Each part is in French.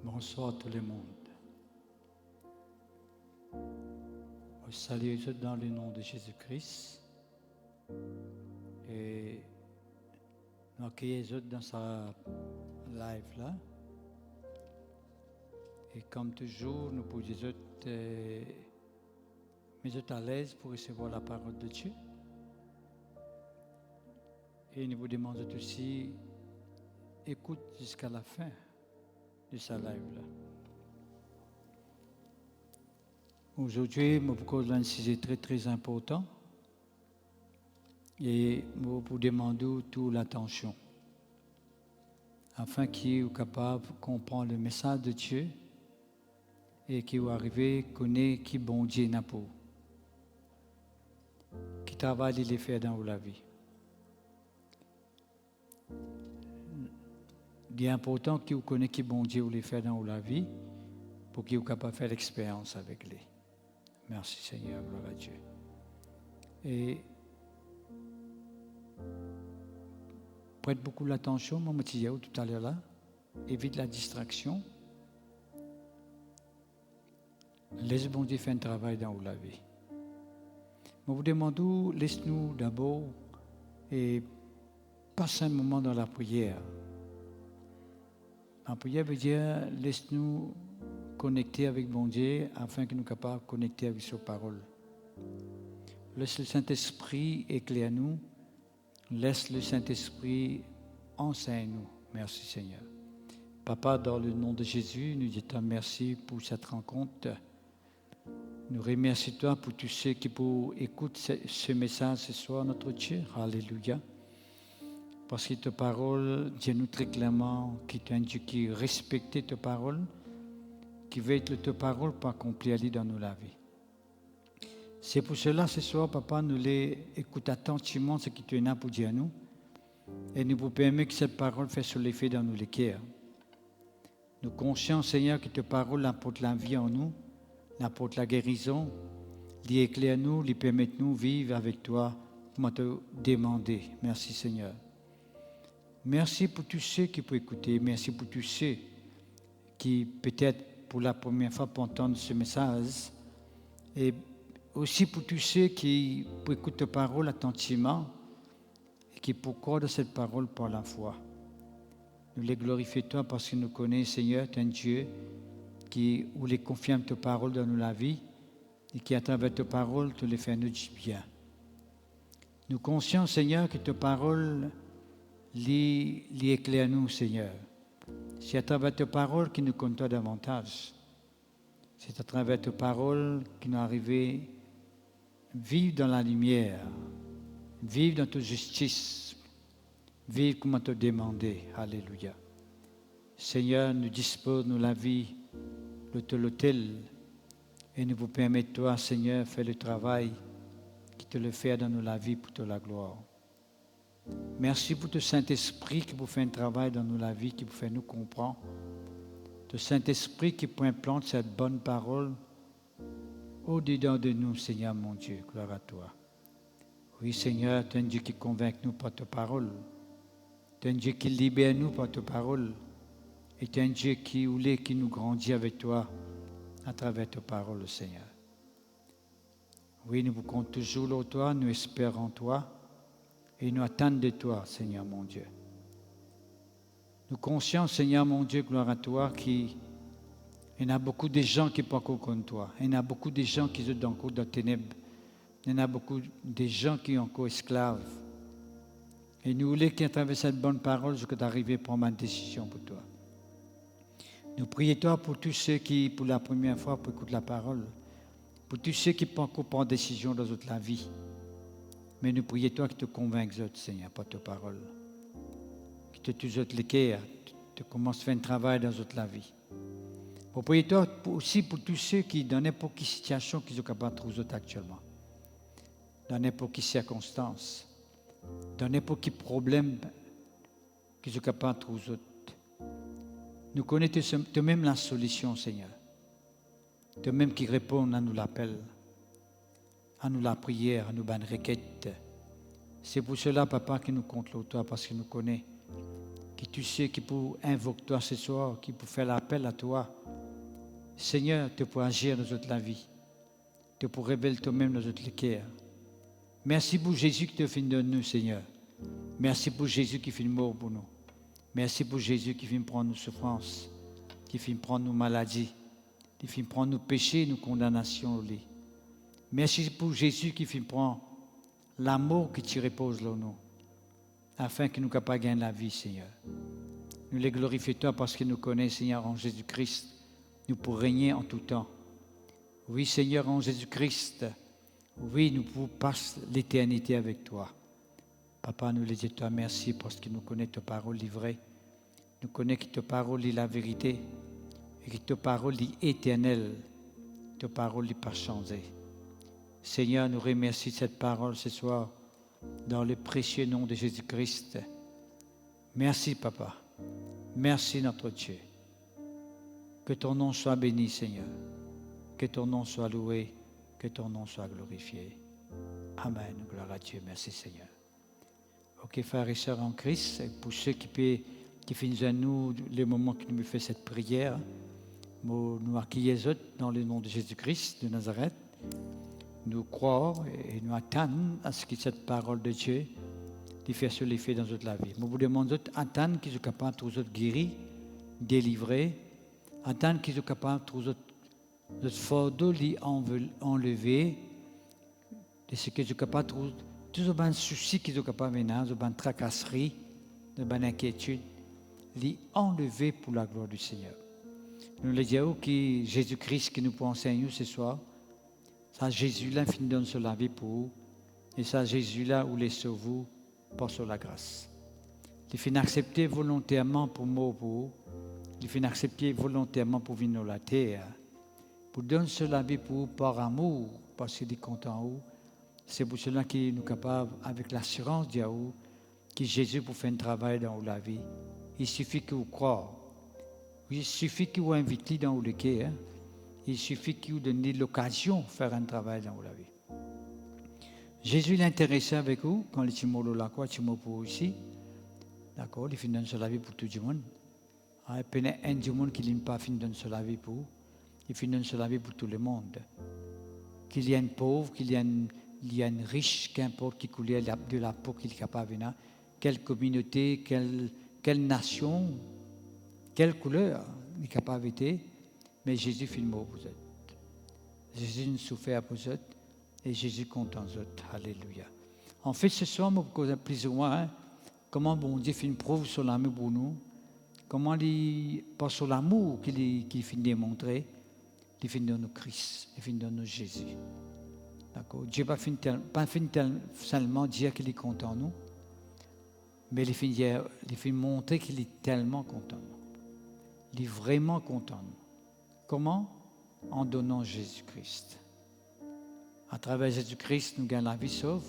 Bonsoir tout le monde. Je salue tous dans le nom de Jésus-Christ et nous accueillons tous dans sa live là. Et comme toujours, nous pouvons mettre à l'aise pour recevoir la parole de Dieu. Et nous vous demandons aussi, écoute jusqu'à la fin de sa live là. Aujourd'hui, je vous un sujet très très important et je vous demande toute l'attention afin qu'il soit capable de comprendre le message de Dieu et qu'il soit arrivé à connaître qui bon Dieu n'a pas, qui travaille les faire dans la vie. Il est important qu'il connaisse qui bon Dieu les faire dans la vie pour qu'il soit capable de faire l'expérience avec lui. Merci Seigneur, gloire à Dieu. Et prête beaucoup l'attention, moi je disais tout à l'heure là, évite la distraction. Laisse bon Dieu faire un travail dans la vie. Je vous demande, laisse-nous d'abord et passe un moment dans la prière. La prière veut dire, laisse-nous connecter avec bon Dieu afin que nous soyons capables de connecter avec sa parole. Laisse le Saint-Esprit éclaire nous. Laisse le Saint-Esprit enseigne nous. Merci Seigneur. Papa, dans le nom de Jésus, nous disons merci pour cette rencontre. Nous remercions toi pour tous ceux qui écoutent ce message ce soir, notre Dieu. Alléluia. Parce que ta parole, dis-nous très clairement, que tu es un Dieu qui respecte ta parole, qui veut que ta parole pour accomplir dans nos vies. C'est pour cela, ce soir, Papa, nous écoutons attentivement ce que tu as pour dire à nous, et nous vous permettons que cette parole fasse son effet dans nos cœurs. Nous sommes conscients, Seigneur, que ta parole apporte la vie en nous, apporte la guérison, lui éclaire nous, lui permet nous vivre avec toi, comme te demander. Merci, Seigneur. Merci pour tous ceux qui peuvent écouter. Merci pour tous ceux qui, peut-être pour la première fois, peuvent entendre ce message. Et aussi pour tous ceux qui peuvent écouter ta parole attentivement et qui peuvent croire de cette parole par la foi. Nous les glorifions toi parce que nous connaissons, Seigneur, tu es un Dieu qui ou les confirme ta parole dans la vie et qui, à travers ta parole, te les fait nous du bien. Nous conscients, Seigneur, que ta parole éclaire nous, Seigneur. C'est à travers ta parole que nous comptons davantage. C'est à travers ta parole que nous arrivons à vivre dans la lumière, vivre dans ta justice, vivre comme on t'a demandé. Alléluia. Seigneur, nous disposons la vie, l'autel, et nous vous permettons, toi, Seigneur, faire le travail qui te le fait dans la vie pour te la gloire. Merci pour le Saint-Esprit qui vous fait un travail dans la vie, qui vous fait nous comprendre. Le Saint-Esprit qui implante cette bonne parole au-dedans de nous, Seigneur mon Dieu. Gloire à toi. Oui, Seigneur, tu es un Dieu qui convainc nous par ta parole. Tu es un Dieu qui libère nous par ta parole. Et tu es un Dieu qui nous grandit avec toi à travers ta parole, Seigneur. Oui, nous vous comptons toujours en toi, nous espérons en toi et nous attendons de toi, Seigneur mon Dieu. Nous conscients, Seigneur mon Dieu, gloire à toi, qu'il y a beaucoup de gens qui ne sont pas encore comme toi. Il y a beaucoup de gens qui sont encore dans les ténèbres. Il y en a beaucoup de gens qui sont encore esclaves. Et nous voulons qu'à travers cette bonne parole, je peux arriver à prendre une décision pour toi. Nous prions toi pour tous ceux qui, pour la première fois, pour écouter la parole. Pour tous ceux qui ne peuvent pas encore prendre décision dans la vie. Mais nous prions toi qui te convainques, Seigneur, par ta parole. Qui te tous autres les cœurs, tu commences à faire un travail dans la vie. Nous prions toi aussi pour tous ceux qui, dans n'importe quelle situation, qui sont capables de trouver actuellement. Dans n'importe quelle circonstance. Dans n'importe quel problème qu'ils sont capables de trouver. Nous connaissons même la solution, Seigneur. De même qui répond à nous l'appel, à nous la prière, à nous bonnes requêtes. C'est pour cela, Papa, que nous comptons toi, parce que nous connaissons. Que tu sais qui pour invoquer toi ce soir, qui pour faire l'appel à toi. Seigneur, tu peux agir dans toute la vie. Tu peux révéler toi-même dans notre cœur. Merci pour Jésus qui te fait de nous, Seigneur. Merci pour Jésus qui fait mort pour nous. Merci pour Jésus qui vient prendre nos souffrances, qui vient prendre nos maladies, qui vient prendre nos péchés, nos condamnations au lit. Merci pour Jésus qui vient prendre l'amour qui te repose là nous, afin que nous puissions gagner la vie, Seigneur. Nous les glorifions toi parce que nous connaissons, Seigneur, en Jésus-Christ, nous pourrons régner en tout temps. Oui, Seigneur, en Jésus-Christ, oui, nous pouvons passer l'éternité avec toi. Papa, nous les disons toi merci parce que nous connaissons ta parole livrée. Nous connaissons que ta parole est la vérité et que ta parole est éternelle. Ta parole n'est pas changée. Seigneur, nous remercions cette parole ce soir dans le précieux nom de Jésus-Christ. Merci, Papa. Merci, notre Dieu. Que ton nom soit béni, Seigneur. Que ton nom soit loué. Que ton nom soit glorifié. Amen. Gloire à Dieu. Merci, Seigneur. Ok, frères et sœurs en Christ, pour ceux qui finissent à nous le moment que nous faisons cette prière, nous accueillons dans le nom de Jésus-Christ de Nazareth. Nous croyons et nous attendons à ce que cette parole de Dieu fasse sur l'effet dans notre vie. Nous vous demandons d'attendre qu'ils soient capables de tous autres guérir, délivrer, attendre qu'ils soient capables de tous autres fardeaux enlever, de ce qu'ils soient capables de tous les soucis qu'ils sont capables de mener, les tracasseries, les inquiétudes, les enlever pour la gloire du Seigneur. Nous les disons que Jésus-Christ qui nous peut enseigner ce soir, c'est Jésus-là qui nous donne sur la vie pour vous, et c'est Jésus-là où les sauve vous par sur la grâce. Il fait accepter volontairement pour moi, pour vous, il fait accepter volontairement pour venir dans la terre, pour donner sur la vie pour vous par amour, parce qu'il est content vous. C'est pour cela qu'il nous capable, avec l'assurance de vous, que Jésus pour faire un travail dans la vie. Il suffit que vous croyez. Il suffit que vous invitez dans le cœur. Il suffit que vous donnez l'occasion de faire un travail dans la vie. Jésus est intéressé avec vous quand il est mort la croix, il est mort pour vous aussi. D'accord, il finit sur la vie pour tout le monde. Il y a un du monde qui n'a pas fini sur la vie pour vous. Il finit sur la vie pour tout le monde. Qu'il y ait un pauvre, qu'il y ait un riche, qu'importe qui coulait de la peau qu'il est capable de venir, quelle communauté, quelle nation, quelle couleur il est capable d'être, mais Jésus fait mort pour vous. Jésus nous souffert pour vous et Jésus content vous. Alléluia. En fait, ce soir, je vais plus ou moins comment bon Dieu fait une preuve sur l'amour pour nous, comment il pas sur l'amour qu'il finit de démontrer, il finit de nous Christ, il finit de nous Jésus. D'accord. Dieu pas finit seulement dire qu'il est content de nous, mais il finit montrer qu'il est tellement content de nous. Il est vraiment content de nous. Comment? En donnant Jésus-Christ. À travers Jésus-Christ, nous gagnons la vie sauve.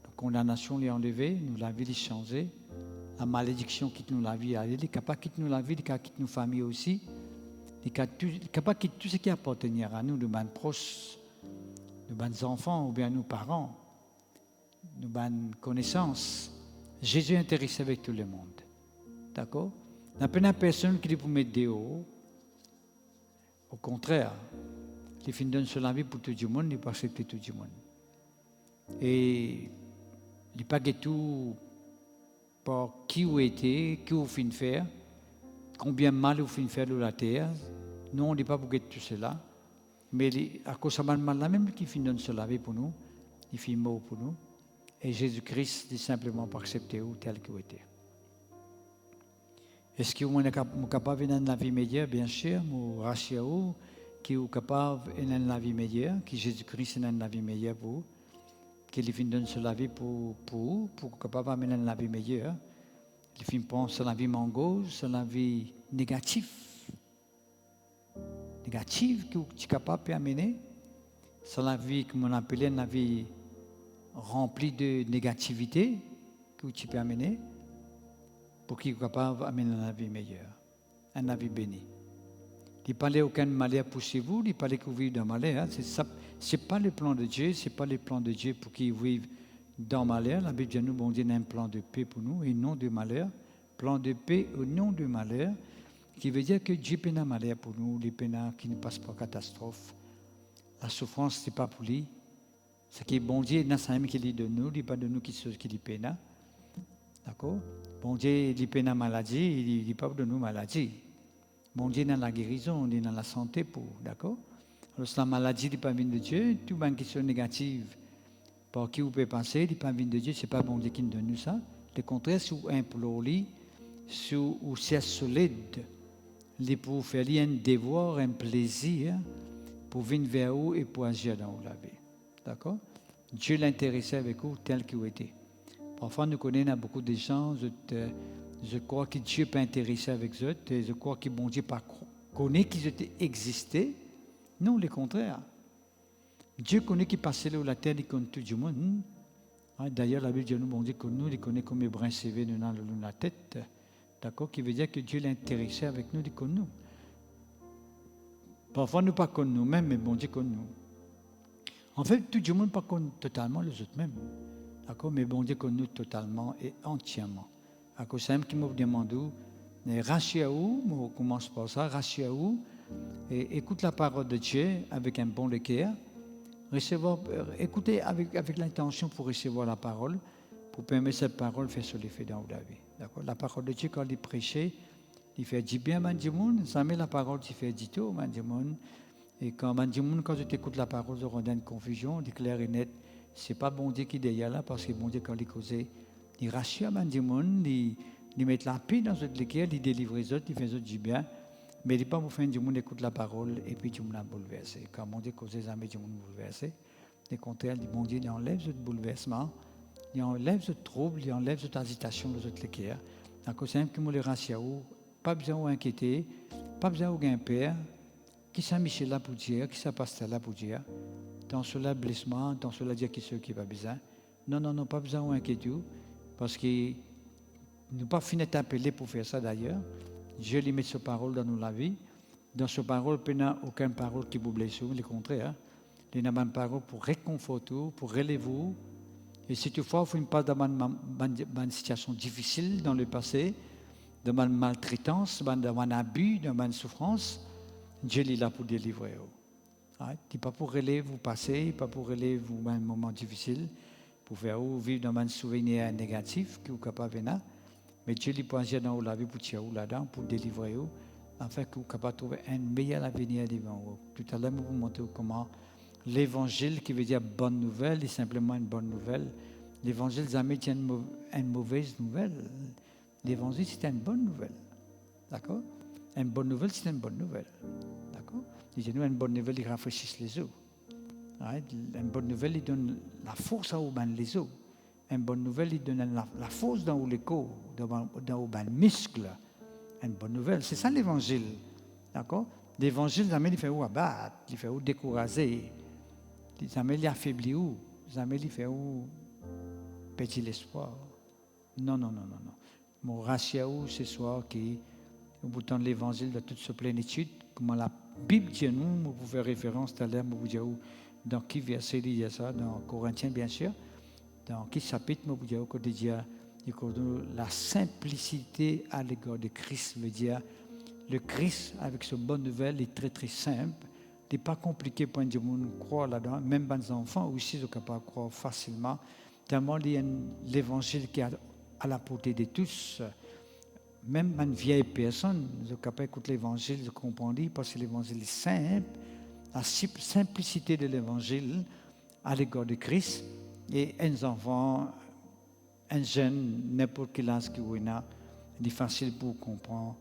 La condamnation est enlevée, nous la vie est changée. La malédiction quitte nous la vie, elle est capable de quitter nous la vie, elle quitte nos familles aussi. Elle est capable de quitter tout ce qui appartient à nous, de nos proches, de nos enfants ou bien nos parents, de nos connaissances. Jésus est intéressé avec tout le monde. D'accord? Il n'y a pas personne qui peut mettre des hauts. Au contraire, les filles donnent sur la vie pour tout le monde, ils ne pas accepter tout le monde. Et il n'y a pas de tout pour qui vous été, qui vous fin faire, combien de mal vous fin faire de la terre. Nous, on ne dit pas pour tout cela. Mais à cause de ce mal-là, même qui finit sur la vie pour nous, il finit mort pour nous. Et Jésus-Christ dit simplement pour accepter vous tel que vous êtes. Est-ce que vous êtes capable de la vie meilleure? Bien sûr, vous rassurez qui est capable de la vie meilleure, que Jésus-Christ est la vie meilleure pour vous, qu'il finit sur la vie pour vous, pour capable d'amener la vie meilleure. Il finit prendre sur la vie mangose, sur la vie négative que vous êtes capable d'amener, sur la vie, comme on appelle, la vie remplie de négativité que vous pouvez amener, pour qu'il soit capable d'amener la vie meilleure, une vie bénie. Il ne parle aucun malheur pour chez vous, il parle que vous vivez dans le malheur. Ce n'est pas le plan de Dieu, ce n'est pas le plan de Dieu pour qu'ils vivent dans le malheur. La Bible dit nous, bon Dieu, a un plan de paix pour nous et non de malheur. Plan de paix et non de malheur, qui veut dire que Dieu peine un malheur pour nous, les peines qui ne passent pas catastrophe. La souffrance, ce n'est pas pour lui. Ce qui est bon Dieu, c'est qui lui donne nous, il n'est pas de nous qui lui peine. D'accord? Bon Dieu, il peine la maladie, il n'est pas de nous maladie. Bon Dieu, dans la guérison, on est dans la santé pour, d'accord? Alors, si la maladie n'est pas venue de Dieu, tout une question négative, par qui vous pouvez penser, il n'est pas venu de Dieu, ce n'est pas bon Dieu qui nous donne ça. Le contraire, si vous implorez, si vous êtes solide, pour faire un devoir, un plaisir, pour venir vers vous et pour agir dans la vie. D'accord? Dieu l'intéressait avec vous tel que vous étiez. Parfois, nous connaissons beaucoup de gens, je crois que Dieu peut intéresser avec eux, et je crois que bon Dieu pas connaît qu'ils existaient. Non, le contraire. Dieu connaît qui passait là où la terre, il connaît tout le monde. D'ailleurs, la Bible dit nous, bon Dieu connaît nous, il connaît comme les brins sévères dans la tête. D'accord? Qui veut dire que Dieu l'intéressait avec nous, il connaît nous. Parfois, nous ne connaissons pas nous-mêmes, mais bon Dieu connaît nous. En fait, tout le monde ne connaît pas totalement les autres mêmes. D'accord? Mais bon Dieu connaît nous totalement et entièrement. À cause de ça, qui m'a demandé, rassurez-vous, on commence par ça, rassurez-vous, et écoute la parole de Dieu avec un bon cœur. Écoutez avec l'intention pour recevoir la parole, pour permettre cette parole de faire sur l'effet dans la vie. D'accord? La parole de Dieu, quand il prêchait, il fait du bien à du monde, ça met la parole, il fait du tout à du monde. Et quand tu écoutes la parole, tu rends une confusion, il est clair et net. Ce n'est pas bon Dieu qui est derrière là, parce que bon Dieu, quand il causait, il rassure du monde, il met la paix dans notre cœur, il délivre les autres, il fait du bien. Mais il n'est pas pour faire du monde écoute la parole et puis du monde a bouleversé. Quand mon Dieu cause les amis du monde bouleversé, au contraire, mon Dieu, il enlève ce bouleversement, il enlève ce trouble, il enlève cette agitation de notre cœur. Donc, c'est simple que moi, le rassure, pas besoin d'inquiéter, pas besoin d'un père, qui s'est Michel là pour dire, qui s'est pasteur là pour dire, dans cela blessement, dans cela dire qui ce qui va besoin. Non, pas besoin d'inquiéter, parce que nous pas fini d'appeler pour faire ça d'ailleurs. Dieu lui met sa parole dans nos vie. Dans sa parole, il n'y a aucune parole qui vous blesse, le contraire. Il y a une parole pour réconforter, pour relever vous. Et si toutefois, vous n'êtes pas dans une situation difficile dans le passé, dans une maltraitance, dans un abus, dans une souffrance, Dieu est là pour délivrer vous. Il n'est pas pour relever vous passer, pas pour relever vous un moment difficile, pour faire vous vivre dans un souvenir négatif qui vous capable de venir. Mais Dieu lui peut agir dans la vie pour tirer là-dedans, pour délivrer vous, afin que vous capable de trouver un meilleur avenir devant vous. Tout à l'heure, je vais vous montrer comment l'évangile, qui veut dire bonne nouvelle, est simplement une bonne nouvelle. L'évangile jamais tient une mauvaise nouvelle. L'évangile, c'est une bonne nouvelle. D'accord? Une bonne nouvelle, c'est une bonne nouvelle. D'accord? Disons-nous, une bonne nouvelle, il rafraîchit les os. Une bonne nouvelle, il donne la force à les os. Une bonne nouvelle, il donne la force dans les corps, dans les muscles. Une bonne nouvelle, c'est ça l'évangile. D'accord? L'évangile, il fait où abattre, il fait où décourager, Jamais il affaibli où? Jamais il fait où? Petit l'espoir. Non. Mon ratio ce soir qui, au bout de l'évangile de toute sa plénitude, comment la Bible dit nous, vous pouvez référence tout à l'heure, vous dire dans qui verset il y a ça, dans Corinthiens bien sûr, dans qui chapitre, vous dire que la simplicité à l'égard de Christ veut dire le Christ avec ce bonne nouvelle est très très simple, il n'est pas compliqué pour un monde croire là-dedans, même les enfants aussi sont capables de croire facilement, tellement il y a l'évangile qui est à la portée de tous. Même une vieille personne, je capable d'écouter l'évangile, je comprends parce que l'évangile est simple, la simplicité de l'évangile à l'égard de Christ, et un enfant, un jeune, n'importe quel âge qu'il a, il est facile pour comprendre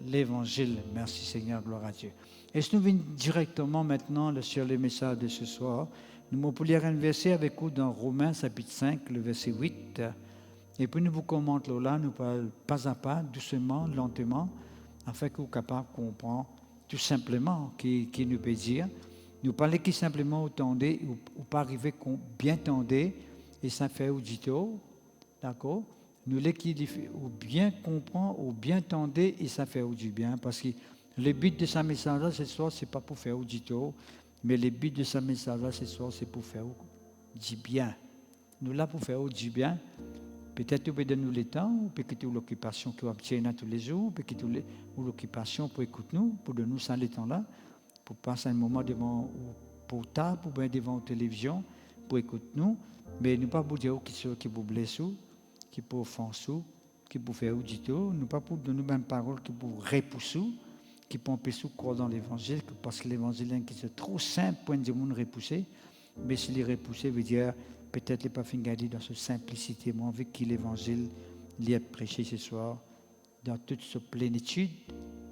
l'évangile. Merci Seigneur, gloire à Dieu. Et si nous venons directement maintenant sur le message de ce soir, nous pouvons lire un verset avec vous dans Romains chapitre 5, le verset 8. Et puis nous vous commentons là, nous parlons pas à pas, doucement, lentement, afin que vous soyez capables de comprendre tout simplement qui nous peut dire. Nous parlons qui simplement tendez ou pas arriver bien tendez et ça fait audito, d'accord? Nous les qui ou bien comprend ou bien tendez et ça fait du bien parce que le but de sa message là ce soir c'est pas pour faire audito, mais le but de sa message là ce soir c'est pour faire du bien. Nous là pour faire du bien. Peut-être vous pouvez donner le temps, ou peut-être l'occupation que vous obtenez tous les jours, peut-être l'occupation pour écouter nous, pour donner ça le temps là, pour passer un moment devant le portable, ou bien devant la télévision, pour écouter nous. Mais nous ne pas pour dire qui vous blesse, qui vous offense, qui vous fait audito, nous pas pour donner une parole qui vous repousse, qui peut empêcher de croire dans l'évangile, parce que l'évangile est trop simple pour dire monde repoussé, mais si les repousser veut dire peut-être les pas fingadi dans cette simplicité, moi avec qui l'évangile l'y est prêché ce soir, dans toute sa plénitude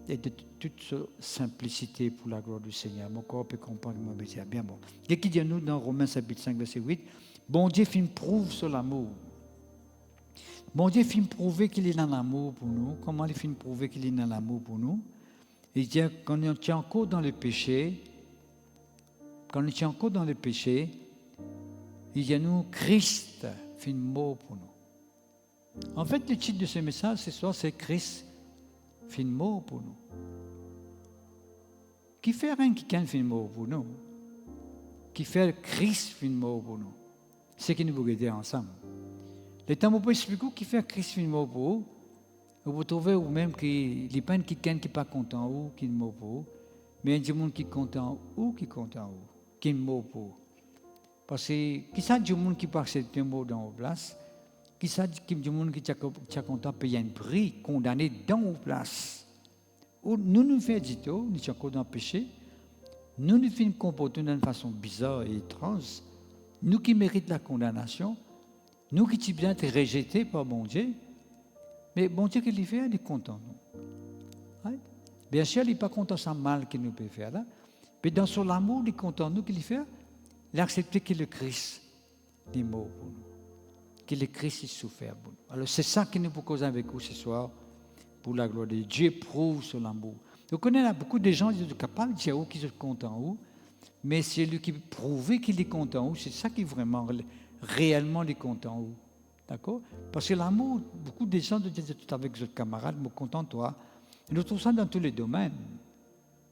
et de toute sa simplicité pour la gloire du Seigneur. Mon corps peut comprendre mon métier. Bien bon. Et qui dit nous dans Romains chapitre 5, verset 8, bon Dieu fait prouve sur l'amour. Bon Dieu fait prouver qu'il est dans l'amour pour nous. Comment il fait prouver qu'il est dans l'amour pour nous? Il dit quand on est encore dans le péché, il y a nous, Christ fait mort pour nous. En fait, le titre de ce message ce soir, c'est Christ fait mort pour nous. Qui fait rien qui fait mort pour nous? Qui fait Christ fait mort pour nous? C'est ce que nous voulons dire ensemble. Le temps où vous expliquer qui fait Christ fait mort pour vous, vous trouvez vous-même qu'il n'y a pas quelqu'un qui n'est pas content ou qui est mort pour vous, mais il y a des gens qui sont contents ou qui sont contents ou qui est mort pour vous. Parce que qui ça du monde qui peut accepter un mot dans vos places, qui ça du monde qui est content de payer un prix condamné dans vos places. Nous faisons du tout, nous sommes encore dans le péché, nous faisons comporter d'une façon bizarre et étrange, nous qui méritons la condamnation, nous qui sommes bien rejetés par bon Dieu, mais bon Dieu qui le fait, il est content. Right? Bien sûr, il n'est pas content sans mal qu'il nous peut faire là, mais dans son amour, il est content nous qui le fait. Il a accepté que le Christ est mort pour nous, que le Christ est souffert pour nous. Alors c'est ça que nous pouvons causer avec vous ce soir, pour la gloire de Dieu. Dieu prouve son amour. Vous connaissez beaucoup de gens qui sont capables de dire qu'ils sont contents, mais c'est lui qui prouve qu'il est content, c'est ça qui est vraiment, réellement est content. D'accord? Parce que l'amour, beaucoup de gens disent tout avec leurs camarades, me content toi. Et nous trouvons ça dans tous les domaines,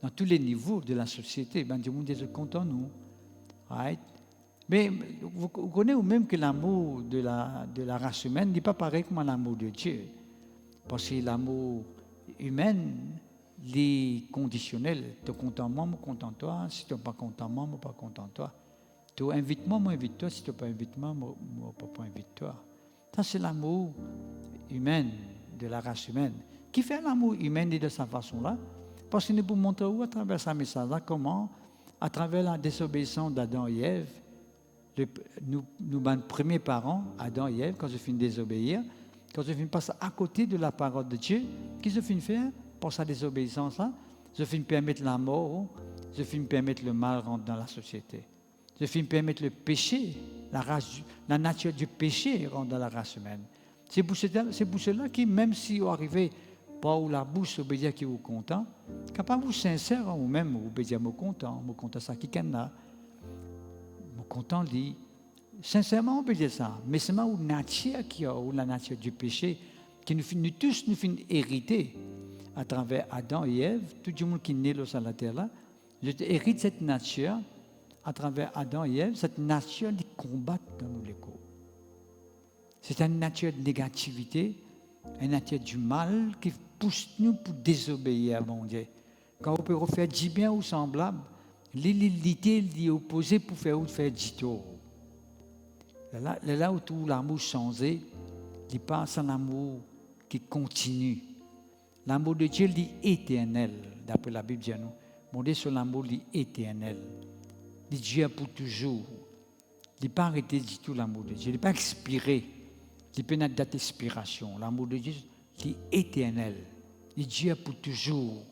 dans tous les niveaux de la société. Ben, du monde est content, nous. Right? Mais vous connaissez même que l'amour de la race humaine n'est pas pareil comme l'amour de Dieu. Parce que l'amour humain, est conditionnel. Tu es content, moi, je suis content toi. Si tu n'es pas content, moi, je ne suis pas content toi. Tu invites moi, moi, invite toi. Si tu n'es pas invité moi, moi, je ne pas invite toi. Ça, c'est l'amour humain, de la race humaine. Qui fait l'amour humain de cette façon-là? Parce que nous pouvons montrer où, à travers ce message-là, comment, à travers la désobéissance d'Adam et Ève, nous, premiers parents, Adam et Ève, quand ils finissent désobéir, quand ils finissent passer à côté de la parole de Dieu, qu'est-ce qu'ils finissent faire pour sa désobéissance-là? Ils finissent permettre la mort, ils finissent permettre le mal rentrer dans la société. Ils finissent permettre le péché, la nature du péché rentre dans la race humaine. C'est pour cela que même si vous arrivez pas où la bouche veut dire que vous êtes content, capable vous sincère ou même vous pouvez dire content ça qui est là. content dit, sincèrement on peut dire ça, mais c'est ma nature qui a, ou la nature du péché, qui nous tous nous fait hériter à travers Adam et Ève, tout le monde qui est né sur la terre là, je hérite cette nature à travers Adam et Ève, cette nature qui combat dans nos corps. C'est une nature de négativité, une nature du mal qui pousse nous pour désobéir à mon Dieu. Quand on peut refaire du bien ou semblable, l'illité est opposée pour faire du tort. Là où tout l'amour changé, il passe un amour qui continue. L'amour de Dieu est éternel, d'après la Bible dit nous. Mon Dieu, sur l'amour est éternel. Il Dieu pour toujours. Il n'est pas arrêté du tout l'amour de Dieu. Il n'est pas expiré. Il peut pas date d'expiration. L'amour de Dieu est éternel. Il Dieu pour toujours.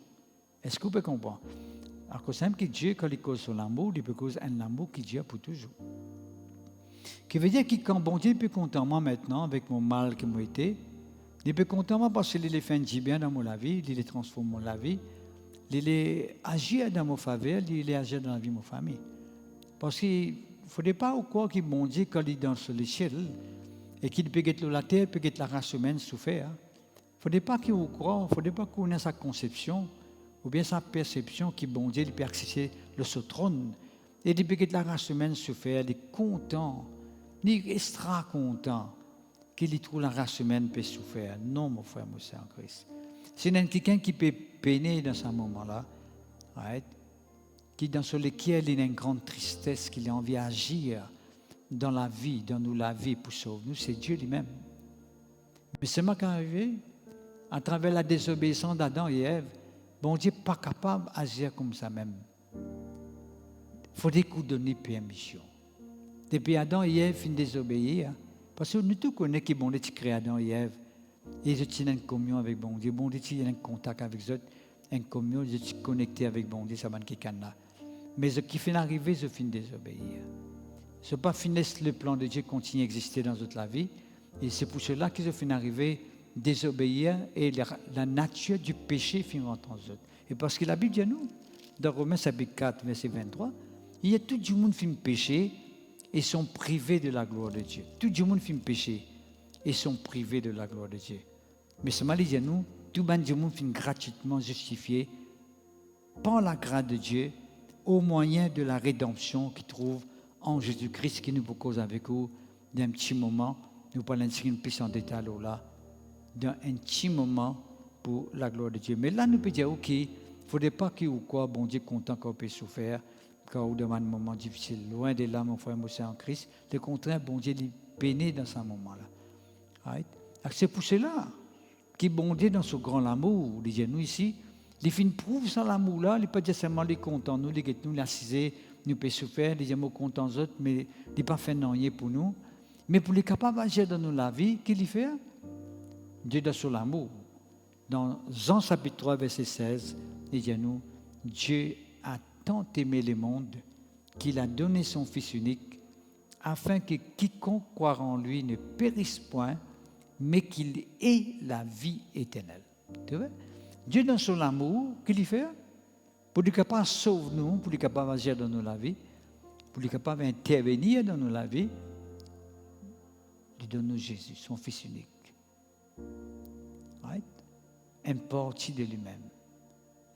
Est-ce que vous pouvez comprendre? Alors que c'est que Dieu, quand il cause sur l'amour, il peut causer un amour qui Dieu pour toujours. Qui veut dire que quand bon Dieu peut content moi maintenant avec mon mal qui m'a été, il peut content moi parce qu'il est fait du bien dans ma vie, il est transformé dans ma vie, il est agir dans mon faveur, il est agir dans la vie de ma famille. Parce qu'il ne faudrait pas croire que bon Dieu, quand il est dans le ciel, et qu'il peut être la terre, peut être la race humaine souffert. Il ne faudrait pas qu'il vous croie, il ne faudrait pas qu'on ait sa conception, ou bien sa perception que bon Dieu peut accéder le trône. Et il peut être la race humaine souffert, il est content, ni extra content qu'il trouve la race humaine peut souffrir. Non, mon frère, mon Seigneur en Christ. C'est quelqu'un qui peut peiner dans ce moment-là, right? Qui dans lequel il a une grande tristesse, qu'il a envie d'agir dans la vie, dans nous la vie pour sauver nous, c'est Dieu lui-même. Mais c'est moi qui est arrivé, à travers la désobéissance d'Adam et Ève, bon Dieu n'est pas capable d'agir comme ça même. Il faut qu'on donne permission. Depuis Adam et Ève finissent désobéir, parce que nous tous connaissons que bon Dieu a créé Adam et Ève, et ils ont une communion avec bon Dieu. Bon Dieu a un contact avec eux, une communion, ils sont connectés avec bon Dieu, ça va là. Mais ce qui fait arriver, ils finissent désobéir. Ce n'est pas finesse le plan de Dieu continue à exister dans toute la vie, et c'est pour cela qu'ils ont fini arriver désobéir et la nature du péché finit en eux. Et parce que la Bible dit à nous, dans Romains chapitre 4, verset 23, il y a tout le monde qui fait péché et sont privés de la gloire de Dieu. Tout le monde fait péché et sont privés de la gloire de Dieu. Mais ce mal dit à nous, tout le monde fait gratuitement justifié par la grâce de Dieu au moyen de la rédemption qu'il trouve en Jésus-Christ qui nous propose avec vous d'un petit moment. Nous parlons d'une plus en détail là, d'un petit moment pour la gloire de Dieu. Mais là, nous pouvons dire, ok, il ne faudrait pas qu'il ou quoi, bon Dieu content qu'on peut souffrir, quand on demande un moment difficile. Loin de là, mon frère, mon Seigneur en Christ, le contraire, bon Dieu, il pénait dans ce moment-là. Right? C'est pour cela que bon Dieu, dans ce grand amour, nous ici, il fait une prouve sans l'amour-là, il n'est pas dire seulement les contents, nous, l'assisés, nous peut souffrir, les mots contents autres, mais il n'est pas fait rien pour nous. Mais pour les capables d'agir dans la vie, qu'il fait? Dieu dans son amour. Dans Jean chapitre 3, verset 16, il dit à nous, Dieu a tant aimé le monde qu'il a donné son Fils unique, afin que quiconque croit en lui ne périsse point, mais qu'il ait la vie éternelle. Tu vois? Dieu dans son amour, qu'il fait? Pour être capable de sauver nous, pour être capable d'agir dans nos vies, pour être capable d'intervenir dans nos vies, il donne Jésus, son Fils unique. Right? Un parti de lui-même.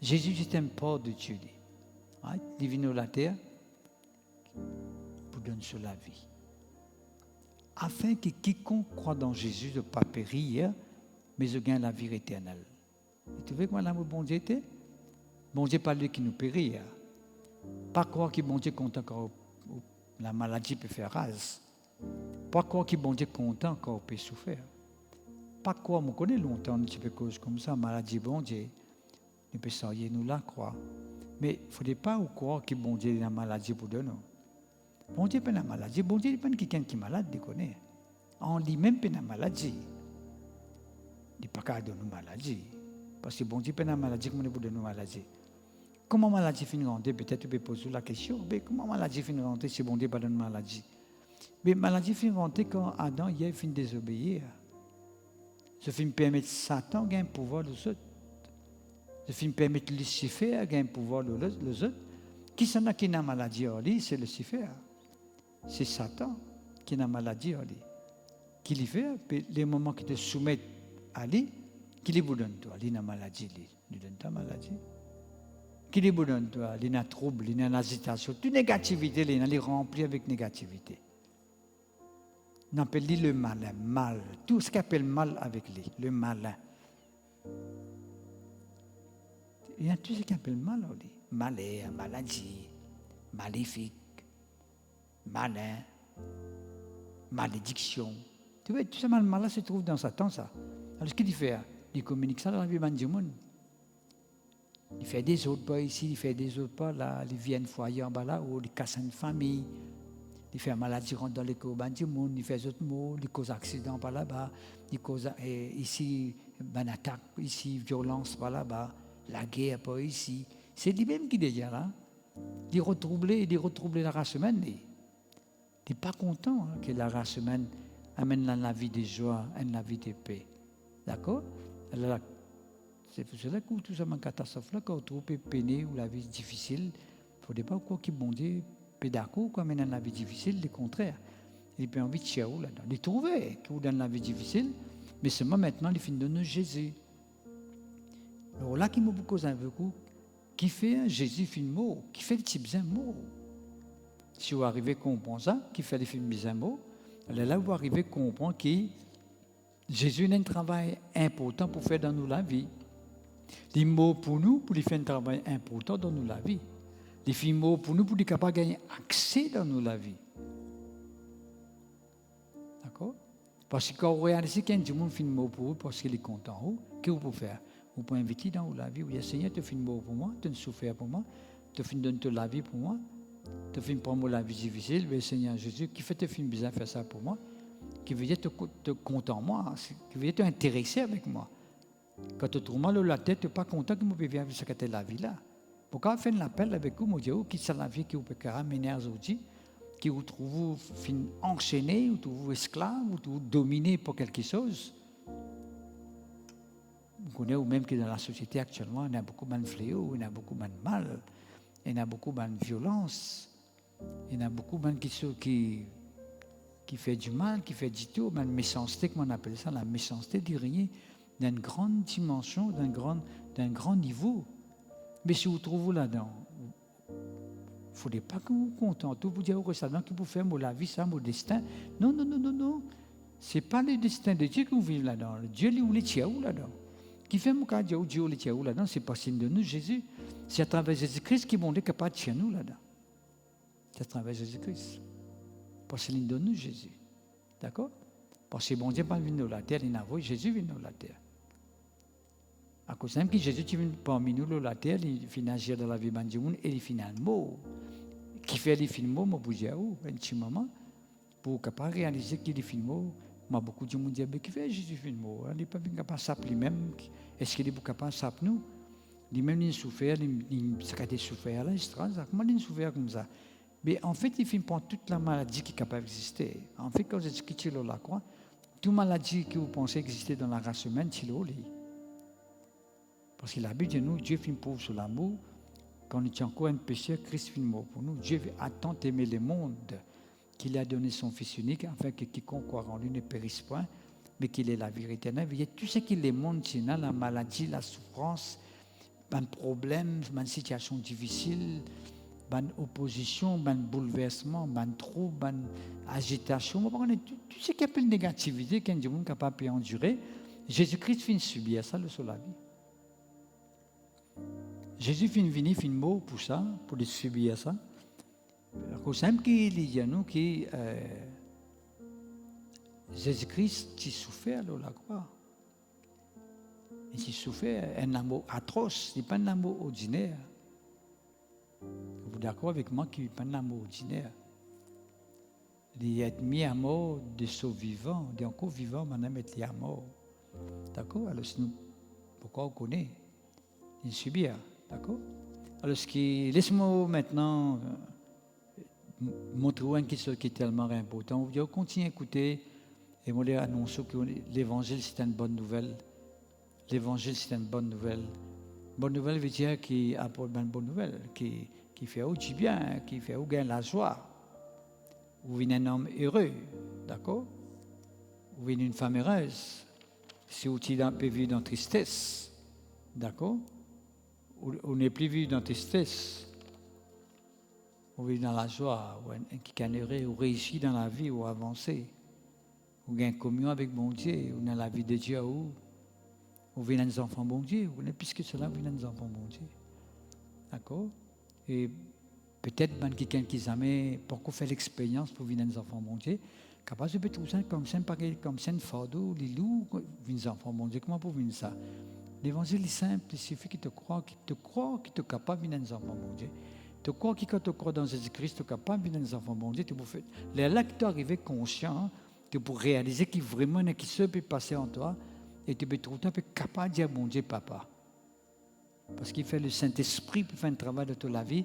Jésus est un port de Dieu. Right? Il vient sur la terre pour donner sur la vie. Afin que quiconque croit dans Jésus ne pas périr, mais gagne la vie éternelle. Et tu vois comment l'amour bon Dieu était? Bon Dieu pas lui qui nous périt. Pas croire que bon Dieu content quand la maladie peut faire rase. Pas croire que bon Dieu content quand on peut souffrir. Pas croire, on connaît longtemps un petit peu cause comme ça, maladie bon Dieu. Nous peut s'ennuyer, nous la croire. Mais il ne faudrait pas croire que bon Dieu a la maladie pour de nous. Bon Dieu n'a pas la maladie. Bon Dieu n'est pas quelqu'un qui est malade, il connaît. On lui-même n'a pas la maladie. Il n'est pas qu'à donner une maladie. Parce que bon Dieu n'a pas la maladie, comment il peut donner une maladie? Comment la maladie finit rentrer? Peut-être tu peux poser la question. Mais comment la maladie finit rentrer si bon Dieu n'a pas donné une maladie? Mais la maladie finit rentrer quand Adam et Ève finissent désobéir. Ce film permet Satan de gagner un pouvoir sur les autres. Ce film permet Lucifer de gagner un pouvoir sur les autres. Qui s'en a qui n'a maladie en lui, c'est Lucifer. c'est Satan qui a la maladie. Qui lui fait, les moments qui te soumettent à lui, qui lui donne toi, il a la maladie, il donne ta maladie. Qui lui donne toi, il a trouble, il a l'agitation, toute négativité, il est rempli avec négativité. On appelle lui le malin, mal. Tout ce qu'on appelle mal avec lui, le malin. Il y a tout ce qu'on appelle mal, lui. Malheur, maladie, maléfique, malin, malédiction. Tu vois, tout ce mal-là se trouve dans Satan, ça. Alors, ce qu'il fait, il communique ça dans la vie du monde. Il fait des autres pas ici, il fait des autres pas là, il vient foyer en bas là, ou il casse une famille. Il fait maladie rentre dans les courbanes du monde, il fait des autres mots, il cause accident par là-bas, il cause ici une attaque, ici violence par là-bas, la guerre par ici. C'est lui-même qui est déjà là. Il retrouble la race humaine. Il n'est pas content que la race humaine amène la vie de joie et la vie de paix. D'accord? Alors, c'est pour cela que tout ça, une catastrophe là, quand on trouve peiné ou la vie difficile, il ne faudrait pas quoi qu'il bon Dieu. D'accord, quand même dans la vie difficile, le contraire. Il a envie de chiaou là-dedans. Il trouvait qu'il dans la vie difficile, mais seulement maintenant, il finit de donner Jésus. Alors là, qui m'a beaucoup un coup, qui fait un Jésus film mot, qui fait des petits bien mots. Si vous arrivez à comprendre ça, qui fait des films bien mots, alors là, vous arrivez à comprendre que Jésus a un travail important pour faire dans nous la vie. Les mots pour nous, pour lui faire un travail important dans nous la vie. Les films pour nous, pour être capable de gagner accès dans nos la vie. D'accord? Parce que quand vous réalisez qu'il y a du monde film pour vous, parce qu'il est content, qu'est-ce que vous pouvez faire? Vous pouvez inviter dans la vie, vous dites, Seigneur, tu fais une pour moi, tu as souffert pour moi, tu fais donner la vie pour moi, tu fais prendre la vie difficile, mais Seigneur Jésus, qui fait te film bizarre faire ça pour moi, qui veut dire te content moi, qui veut dire te intéresser avec moi. Quand tu trouves mal la tête, tu n'es pas content que je puisse vivre cette la vie là. Pourquoi faire l'appel avec vous, mon Dieu, qui c'est la vie qui vous peut ramener aujourd'hui, qui vous trouve enchaîné, ou trouve esclave, ou trouve dominé pour quelque chose. Vous connaissez ou même que dans la société actuellement, il y a beaucoup de fléaux, il y a beaucoup de mal, il y a beaucoup de violence, il y a beaucoup de qui fait du mal, qui fait du tout, mais la méchanceté, comme on appelle ça, la méchanceté dit rien, d'une grande dimension, d'un grand niveau. Mais si vous trouvez là-dedans, il ne faudrait pas que vous vous contentez, vous dites que ça, que vous faites la vie, ça, mon destin. Non. Ce n'est pas le destin de Dieu que vous vivez là-dedans. Dieu, lui, vous les tient là-dedans. Qui fait mon cas, Dieu, vous les tient là-dedans, ce n'est pas signe de nous, Jésus. C'est à travers Jésus-Christ qui est capable de tirer nous là-dedans. C'est à travers Jésus-Christ. Pas signe de nous, Jésus. D'accord? Parce que bon Dieu n'est pas venu de la terre, il n'a pas Jésus venu de la terre. À cause même que Jésus est venu parmi nous, la terre, il finit agir dans la vie du monde et il finit un mot. Qui fait les films, moi, je dis, un petit moment, pour capable réaliser qu'il est film, moi, beaucoup de monde disent, qui fait Jésus film, il n'est pas bien capable de s'appeler lui-même. Est-ce qu'il est capable de s'appeler nous? Lui-même, il souffert, il souffert là, comment il souffert comme ça? Mais en fait, il filme prendre toute la maladie qui est capable d'exister. En fait, quand vous êtes quitté la croix, toute maladie que vous pensez exister dans la race humaine, c'est là. Parce qu'il a dit nous, Dieu fait pauvre sur l'amour. Quand on est encore un pécheur, Christ fait mort pour nous. Dieu a tant aimé le monde qu'il a donné son Fils unique, afin que quiconque croit en lui ne périsse point, mais qu'il ait la vie éternelle. Il y a tout ce qui est monde, la maladie, la souffrance, un problème, une situation difficile, une opposition, un bouleversement, un trouble, une agitation. Tout ce qui appelle négativité, qu'un monde capable d'endurer, Jésus-Christ finit subir ça sur la vie. Jésus finit mot pour ça, pour les subir ça. C'est simple qu'il y a nous qui Jésus-Christ qui souffert à la croix. Et qui souffert un amour atroce, ce n'est pas un amour ordinaire. Vous êtes d'accord avec moi qu'il n'est pas un amour ordinaire. Il est mis à mort de ce vivant, de encore vivant, maintenant il est à mort. D'accord? Alors, pourquoi on connaît? Il subit. D'accord? Alors, laisse-moi maintenant montrer quelque chose qui est tellement important. Vous continuez à écouter et vous annoncer que l'évangile, c'est une bonne nouvelle. L'évangile, c'est une bonne nouvelle. Bonne nouvelle veut dire qu'il apporte une bonne nouvelle, qui fait du bien, qui fait gagner la joie. Ou venez un homme heureux, d'accord? Ou venez une femme heureuse. Si vous peut vivre dans la tristesse, d'accord? Ou n'est plus vivre dans la tristesse. Ou vivre dans la joie, ou qui est heureux, ou réussit dans la vie, ou avancer. Ou gagne communion avec bon Dieu, ou dans la vie de Dieu, ou venez des enfants bon Dieu, ou plus que cela, vous venez des enfants bon Dieu. D'accord? Et peut-être même quelqu'un qui jamais pourquoi faire l'expérience pour venir des enfants bon Dieu, capable de trouver ça comme ça, comme ça, une fardeau, les loups, venir des enfants bon Dieu. Comment pour venir ça? L'évangile est simple, il suffit qu'il te croit, qu'il est capable de venir des enfants bon Dieu. Tu crois que quand tu crois dans Jésus-Christ, tu es capable de venir des enfants bon Dieu. Là que tu arrives conscient, tu peux réaliser qu'il vraiment qui se peut passer en toi, et tu peux trouver capable de dire bon Dieu, papa. Parce qu'il fait le Saint-Esprit pour faire un travail de toute la vie.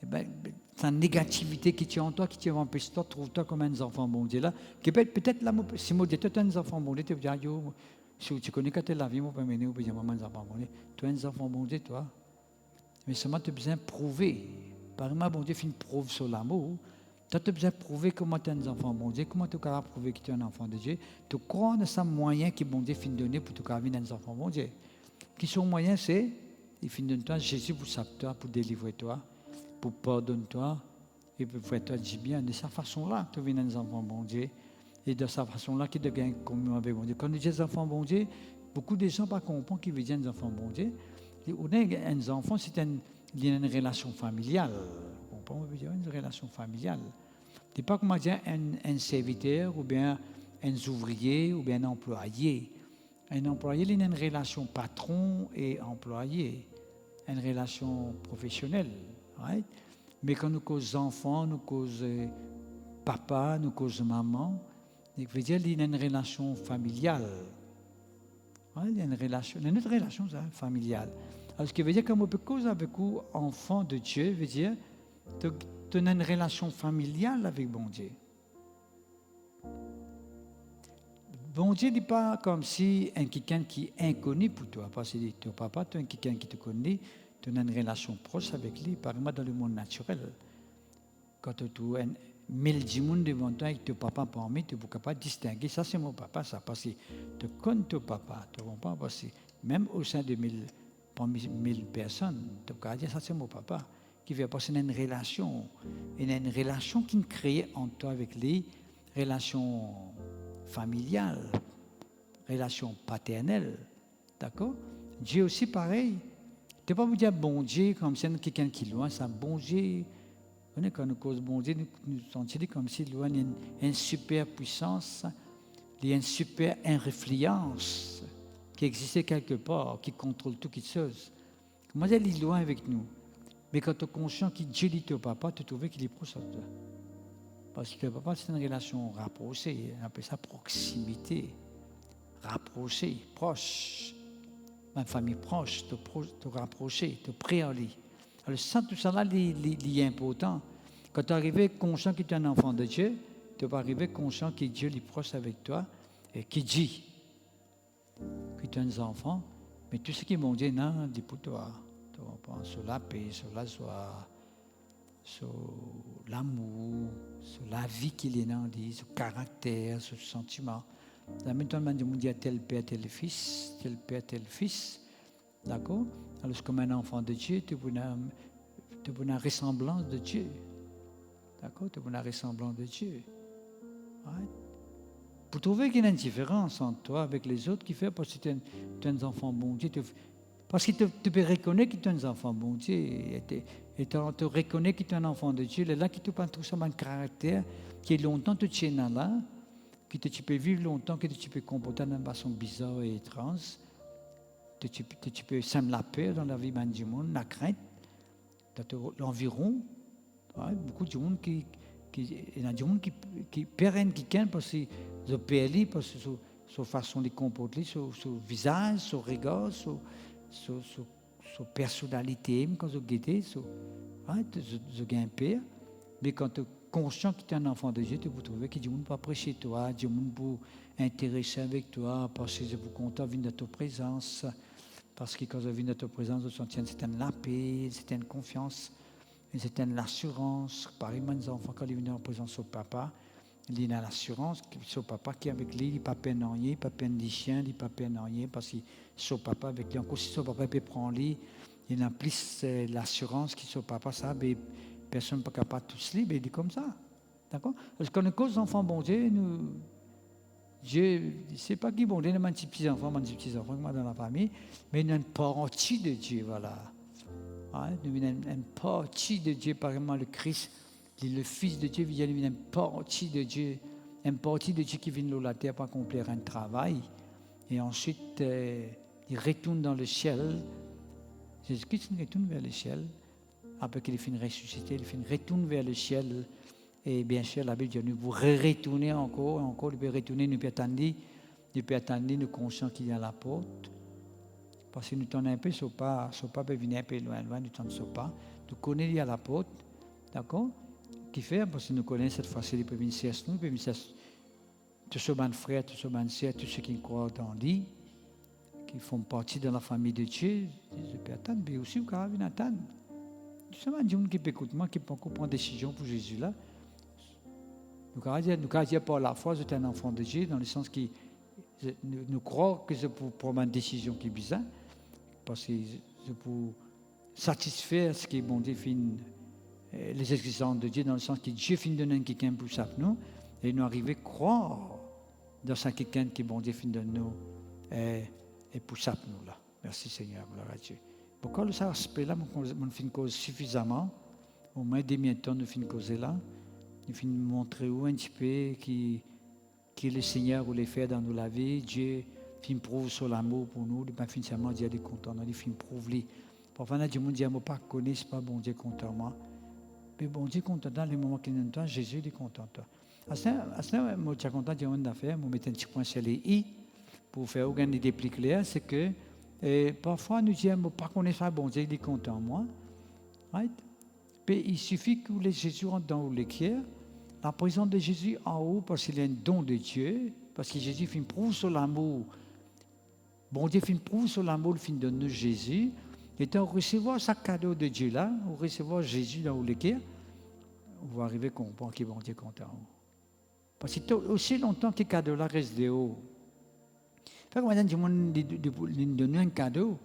Et ben, sa négativité qui tient en toi, qui tient en plus toi, trouve-toi comme un enfant bon Dieu là. Qui peut-être là, si moi dis tu es un enfant bon Dieu, tu vas dire, yo, si tu connais quand tu es la vie, moi, peux m'aider, ou bien maman, un enfant bon Dieu. Tu es un enfant bon Dieu, toi. Mais seulement tu as besoin de prouver. Par exemple, bon Dieu fait une preuve sur l'amour. Tu as besoin de prouver comment tu es un enfant bon Dieu, comment tu es capable de prouver que tu es un enfant de Dieu. Tu crois dans ce moyen que bon Dieu finit de donner pour te devenir un enfant bon Dieu. Qui sont moyens, c'est il finit de toi, Jésus pour sauver-toi, pour délivrer toi, pour pardonner toi, et pour faire toi du bien. De cette façon-là, tu deviens un enfant bon Dieu. Et de cette façon-là, tu deviens commun avec bon Dieu. Quand nous disons enfants bon Dieu, beaucoup de gens ne comprennent pas qu'ils deviennent des enfants bon Dieu. Un enfant, c'est une relation familiale. On peut dire une relation familiale. Ce n'est pas comment dire un serviteur, ou bien un ouvrier, ou bien un employé. Un employé, il a une relation patron et employé, une relation professionnelle. Right? Mais quand nous causons enfants, nous causons papa, nous causons maman, il veut dire qu'il y a une relation familiale. Ouais, il y a une autre relation familiale. Alors, ce qui veut dire que on peut causer avec vous, enfant de Dieu, veut dire que tu as une relation familiale avec bon Dieu. Bon Dieu n'est pas comme si quelqu'un qui est inconnu pour toi. Parce que ton papa, tu es quelqu'un qui te connaît, tu as une relation proche avec lui, par exemple dans le monde naturel. Quand tu as 1000 personnes devant toi et ton papa parmi, tu es capable de distinguer, ça c'est mon papa, ça, parce que tu connais ton papa, tu comprends, parce que même au sein de 1000 personnes, tu peux dire, ça c'est mon papa, qui veut passer une relation qui est créée entre toi avec lui, relation familiale, relation paternelle, d'accord? Dieu aussi pareil. Tu ne peux pas vous dire bon Dieu comme si quelqu'un qui est loin, ça bon Dieu. Quand nous causons bon Dieu, nous sentons comme si loin il y a une super puissance, il y a une super influence qui existait quelque part, qui contrôle tout, qui chose. Comment dire, il est loin avec nous. Mais quand tu es conscient que Dieu dit au papa, tu trouves qu'il est proche de toi. Parce que le papa, c'est une relation rapprochée, on appelle ça proximité, rapprochée, proche. Ma famille proche, te rapprocher, te préaller. Alors, ça, tout ça là, est important. Quand tu arrives conscient que tu es un enfant de Dieu, tu vas arriver conscient que Dieu est proche avec toi et qui dit que tu es un enfant, mais tout ce qui est mon Dieu, non, dit pour toi. Tu penses sur la paix, sur la joie, sur l'amour, sur la vie qu'il est dans, sur le caractère, sur le sentiment. La même temps, on dit à tel père, tel fils, tel père, tel fils. D'accord? Alors, comme un enfant de Dieu, tu as une ressemblance de Dieu. D'accord? Tu as une ressemblance de Dieu. Ouais. Pour trouver qu'il y a une différence entre toi avec les autres, qui fait parce que tu es un enfant bon Dieu. Parce que tu peux reconnaître que tu es un enfant bon Dieu. Et tu reconnais que tu es un enfant de Dieu. Là, que tu penses tout ça, un caractère qui est longtemps tu tiens là, que tu peux vivre longtemps, que tu peux comporter d'une façon bizarre et étrange. Tu peux semer la peur dans la vie du monde, la crainte, dans l'environ. Ouais, beaucoup de monde il y a du monde qui perd quelqu'un parce que le PLI, parce que sa façon de comporter, son visage, son regard, sa personnalité, quand je guette, je gagne peur. Mais quand tu es conscient que tu es un enfant de Dieu, tu peux trouver que Dieu ne peut pas prêcher toi, Dieu ne peut intéresser avec toi, parce que je vous compte à venir de ta présence. Parce que quand je viens de ta présence, je sens une certaine paix, une certaine confiance. une certaine assurance. Pareil, les enfants, quand ils viennent en présence au papa, il a l'assurance que son papa qui est avec lui, il ne peut pas rien, il ne peut pas des chiens, il ne peut pas rien, parce que son papa avec lui, encore si son papa peut prendre lui, il a plus l'assurance que son papa, ça, mais personne n'est pas capable de tous libre, il dit comme ça. D'accord? Parce qu'on est cause d'enfants, bon Dieu, Dieu, je ne sais pas qui bon Dieu, il y a des petits-enfants, dans la famille, mais il y a une partie de Dieu, voilà. Nous avons une partie de Dieu, par exemple, le Christ, le Fils de Dieu, il y a une partie de Dieu qui vient de la terre pour accomplir un travail. Et ensuite, il retourne dans le ciel. Jésus-Christ retourne vers le ciel. Après qu'il finit ressuscité, il retourne vers le ciel. Et bien sûr, la Bible dit, nous vous retourner encore, nous pouvons retourner, nous pouvons attendre, nous conscients qu'il y a la porte. Parce que nous tournons un peu, ce pas peut venir un peu loin, nous tournons pas. Nous connaissons à la porte, d'accord? Qui fait, parce que nous connaissons cette fois-ci, il peut venir cesse nous, il peut venir cesse tous ceux qui frères, tous ceux qui sœurs, tous ceux qui croient dans lui, qui font partie de la famille de Dieu, je peux attendre, mais aussi vous pouvez venir attendre. Tout ça, il y a des gens qui peuvent écouter moi, qui peuvent prendre des décisions pour Jésus là. Nous pouvons dire par la foi, vous êtes un enfant de Dieu, dans le sens que nous croyons que c'est pour prendre une décision qui est bizarre, parce que c'est pour satisfaire ce qui est bon Dieu les exigences de Dieu, dans le sens que Dieu finit de donner quelqu'un pour ça nous, et nous arrivons à croire dans ça quelqu'un qui bon Dieu finit de nous et pour ça nous là. Merci Seigneur, gloire à Dieu. Pourquoi ça aspect là, on finit cause suffisamment, au moins demi temps nous finit causer là, nous finit montrer où un petit peu qui le Seigneur voulait faire dans nos vie, Dieu finit prouve sur l'amour pour nous, il pas finalement Dieu est content, il finit prouve lui. Parfois, il y a des gens qui ne pas connaissent pas bon Dieu content moi. Mais bon Dieu content dans les moments qu'il est content, Jésus est content. À ce moment, moi, je suis content de une affaire, je mets un petit point sur les i pour faire une idée plus claire, c'est que parfois nous disons, pas connaître pas bon Dieu, il est content moi. Right? Mais il suffit que les Jésus rentre dans le cœur, la présence de Jésus en haut, parce qu'il est un don de Dieu, parce que Jésus fait une prouve sur l'amour. Bon Dieu fait une prouve sur l'amour, il fait de nous Jésus. Et donc, recevoir ce cadeau de Dieu là, ou recevoir Jésus dans le cœur, on va arriver à comprendre que bon Dieu est content. Parce que aussi longtemps que ce cadeau là reste de haut. Fait que maintenant, du monde donne un cadeau,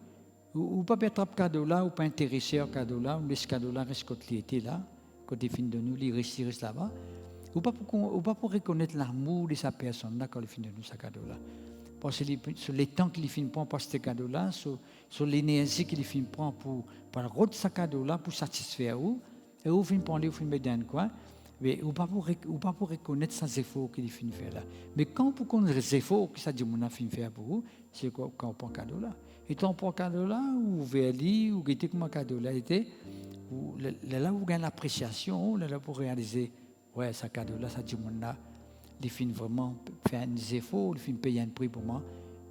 ou pas peut-être un cadeau là, ou pas intéressé au cadeau là, ou ce cadeau là reste quand il était là, quand il finit de nous, il reste là-bas, ou pas pour reconnaître l'amour de sa personne là, quand il finit de nous, ce cadeau là. Parce que sur les temps qu'il finit prend pour ce cadeau-là, sur l'énergie qu'il finit prend pour rendre ce cadeau-là pour satisfaire vous, et vous finit prendre, vous finit mettre dans quoi, mais ou pas pour reconnaître ces efforts qu'il finit faire là. Mais quand vous connaissez les efforts que ça dit mon a finit faire pour vous, c'est quoi quand on prend cadeau-là. Et quand on prend cadeau-là, ou vers lui, ou guettez comment cadeau-là était, là vous gagnez l'appréciation, là pour réaliser, ouais, ce cadeau-là, ça dit mon a. Il finit vraiment faire des efforts, il finit payer un prix pour moi.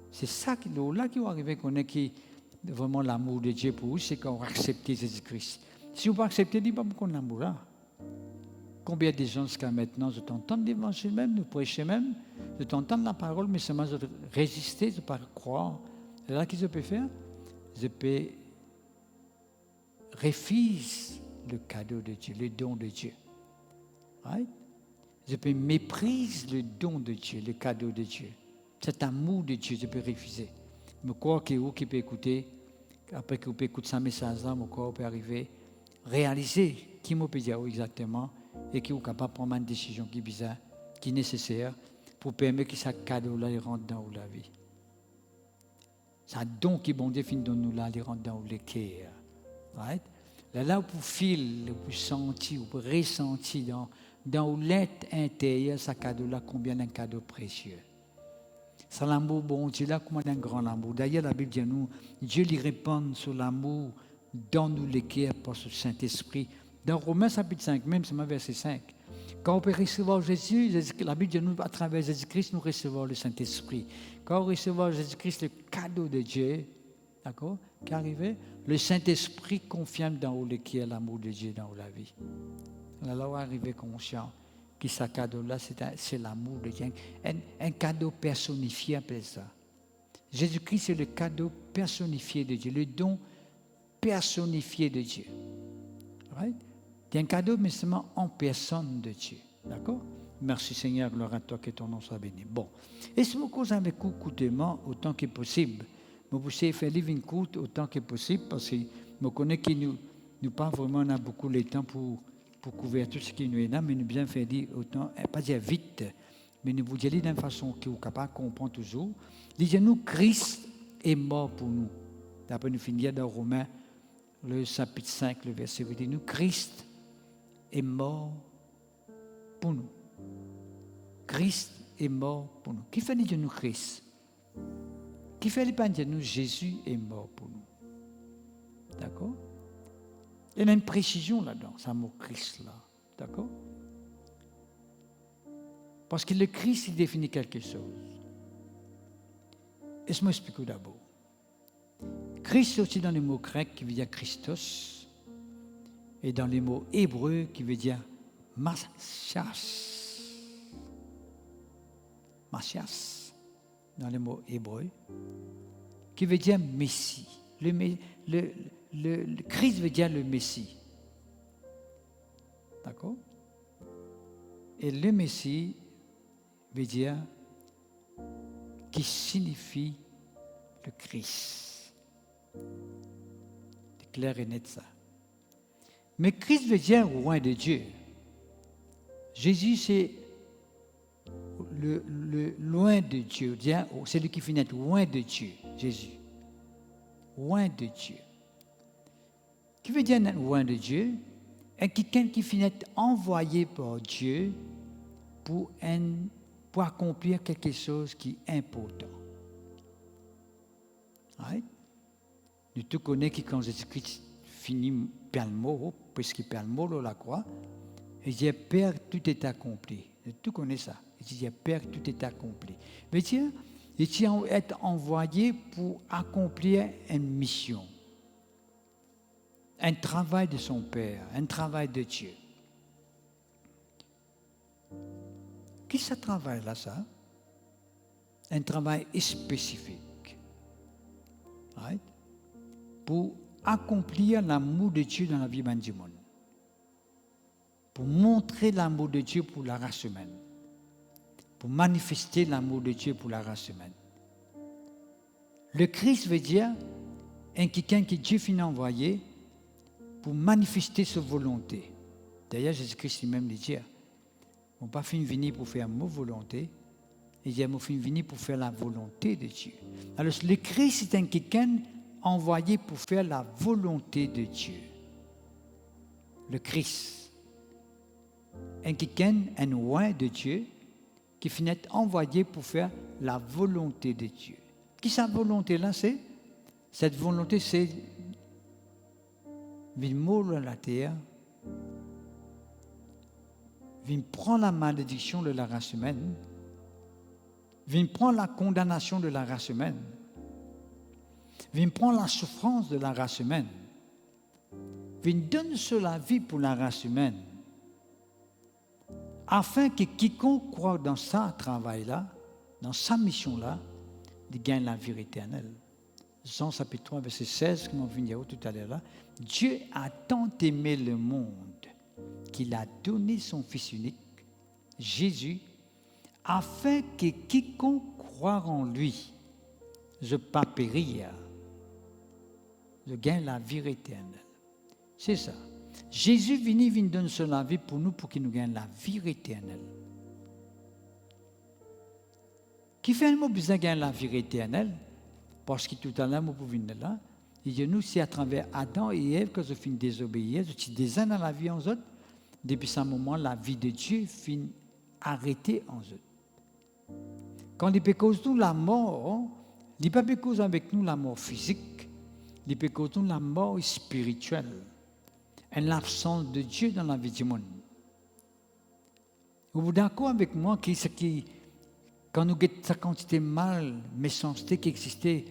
C'est ça qui va arriver qu'on est qui vraiment l'amour de Dieu pour vous, c'est qu'on accepte Jésus-Christ. Si vous ne pas accepter, il n'y a pas beaucoup d'amour là. Combien de gens jusqu'à maintenant, je t'entends l'évangile même, nous prêcher même, je t'entends la parole, mais seulement je résister, je ne pas croire. Et là, qu'est-ce que je peux faire? Je peux refuser le cadeau de Dieu, le don de Dieu. Right? Je peux mépriser le don de Dieu, le cadeau de Dieu. Cet amour de Dieu, je peux refuser. Je crois que vous qui pouvez écouter, après que vous pouvez écouter ce message-là, je crois que vous pouvez arriver à réaliser qui me peut dire exactement et qui est capable de prendre une décision qui est bizarre, qui est nécessaire pour permettre que ce cadeau-là rentre dans la vie. C'est un don qui est bon Dieu finit dans nous là, il rentre dans le cœur. Right? Là, vous pouvez vous sentir, vous ressentir dans l'être intérieur, ce cadeau-là, combien d'un cadeau précieux. C'est l'amour, bon Dieu, là, comment un grand amour. D'ailleurs, la Bible dit à nous, Dieu lui répand sur l'amour dans nous les cœurs par ce Saint-Esprit. Dans Romains chapitre 5, même, c'est verset 5. Quand on peut recevoir Jésus, la Bible dit à nous, à travers Jésus-Christ, nous recevons le Saint-Esprit. Quand on reçoit Jésus-Christ, le cadeau de Dieu, d'accord, qui est arrivé, le Saint-Esprit confirme dans le cœur l'amour de Dieu dans la vie. Là, on arrive conscient que ce cadeau-là, c'est l'amour de Dieu. Un cadeau personnifié, appelle ça. Jésus-Christ, c'est le cadeau personnifié de Dieu, le don personnifié de Dieu. Right? C'est un cadeau, mais seulement en personne de Dieu. D'accord? Merci Seigneur, gloire à toi, que ton nom soit béni. Bon. Et si vous causez avec vous coûtement autant que possible, vous pouvez faire living court autant que possible, parce que je connais que nous pas vraiment on a beaucoup de temps pour couvrir tout ce qui nous est là, mais nous bien faire dire autant, pas dire vite, mais nous vous dire d'une façon que vous êtes capable de comprendre toujours. Disons-nous, Christ est mort pour nous. D'après nous finir dans Romains, le chapitre 5, le verset 8, nous, Christ est mort pour nous. Christ est mort pour nous. Qui fait dire nous Christ? Qui fait pas dire nous Jésus est mort pour nous? D'accord? Il y a une précision là-dedans, ça mot Christ là. D'accord? Parce que le Christ, il définit quelque chose. Laisse-moi expliquer d'abord. Christ, c'est aussi dans les mots grecs qui veut dire Christos, et dans les mots hébreux qui veut dire Machias. Machias, dans les mots hébreux, qui veut dire Messie. Le Christ veut dire le Messie. D'accord? Et le Messie veut dire qui signifie le Christ. C'est clair et net ça. Mais Christ veut dire roi de Dieu. Jésus, c'est le loin de Dieu. C'est lui qui finit loin de Dieu, Jésus. Loin de Dieu. Qui veut dire loin de Dieu? Et quelqu'un qui finit envoyé par Dieu pour accomplir quelque chose qui est important. Right? Nous tous connaissons que quand Jésus-Christ finit par le mot, puisqu'il perd le mot la croix, il dit Père, tout est accompli. Nous tous connaissons ça. Il dit Père, tout est accompli. Mais tiens, il est envoyé pour accomplir une mission, un travail de son Père, un travail de Dieu. Qu'est-ce que ce travail-là, ça? Un travail spécifique. Right? Pour accomplir l'amour de Dieu dans la vie du monde. Pour montrer l'amour de Dieu pour la race humaine. Pour manifester l'amour de Dieu pour la race humaine. Le Christ veut dire un quelqu'un que Dieu finit envoyé pour manifester sa volonté. D'ailleurs, Jésus-Christ lui-même dit dire, on n'a pas fini venir pour faire ma volonté, il dit, on fini venir pour faire la volonté de Dieu. Alors, le Christ est un quelqu'un envoyé pour faire la volonté de Dieu. Le Christ. Un quelqu'un, un roi de Dieu, qui finit envoyé pour faire la volonté de Dieu. Qui sa volonté-là, c'est? Cette volonté, c'est venir mourir la terre, venir prendre la malédiction de la race humaine, venir prendre la condamnation de la race humaine, venir prendre la souffrance de la race humaine, venir donner sur la vie pour la race humaine, afin que quiconque croit dans ce travail-là, dans sa mission-là, il gagne la vie éternelle. Jean chapitre 3, verset 16, comme on vient de dire tout à l'heure là, Dieu a tant aimé le monde qu'il a donné son Fils unique, Jésus, afin que quiconque croit en lui, je pas périr, je gagne la vie éternelle. C'est ça. Jésus vient donner sur la vie pour nous, pour qu'il nous gagne la vie éternelle. Qui fait un mot besoin de gagner la vie éternelle? Parce que tout à l'heure, nous pouvons venir là. Il dit, nous, c'est à travers Adam et Ève que je finis désobéir. Je suis des années dans la vie en eux. Depuis ce moment, la vie de Dieu finit arrêtée en eux. Quand il peut causer nous la mort, il ne peut pas causer avec nous la mort physique, il peut causer nous la mort spirituelle, l'absence de Dieu dans la vie du monde. Vous êtes d'accord avec moi que quand nous avons cette quantité de mal, méchanceté qui existait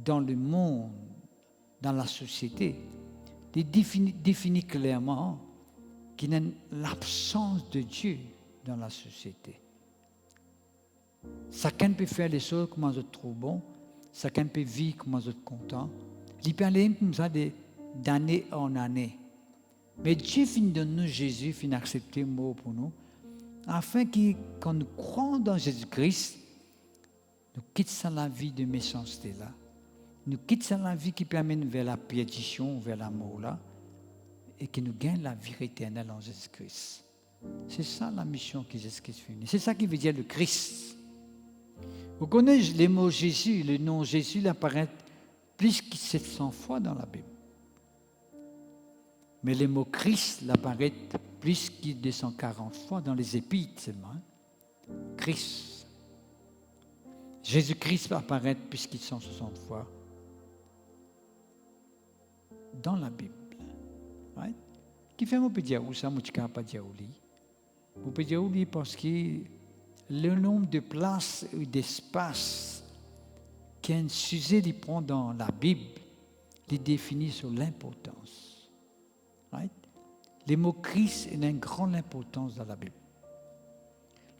dans le monde, dans la société, il définit clairement qu'il y a l'absence de Dieu dans la société. Chacun peut faire les choses comme je trouve bon, chacun peut vivre comme je suis content. Il peut aller comme ça d'année en année. Mais Dieu finit de nous, Jésus finit d'accepter mort pour nous, afin que quand nous croyons dans Jésus-Christ, nous quittons la vie de méchanceté là. Nous quittons la vie qui peut amener vers la perdition, vers la mort là, et que nous gagnons la vie éternelle en Jésus-Christ. C'est ça la mission que Jésus-Christ finit. C'est ça qui veut dire le Christ. Vous connaissez les mots Jésus, le nom Jésus, il apparaît plus que 700 fois dans la Bible. Mais le mot Christ apparaît plus que 240 fois dans les épîtres seulement. Christ. Jésus-Christ apparaît plus que 160 fois dans la Bible. Right? Qui fait mon peut dire où ça, moi je ne peux pas dire où lit. Vous pouvez dire où lit parce que le nombre de places ou d'espaces qu'un sujet il prend dans la Bible, il définit sur l'importance. Right? Les mots Christ ont une grande importance dans la Bible.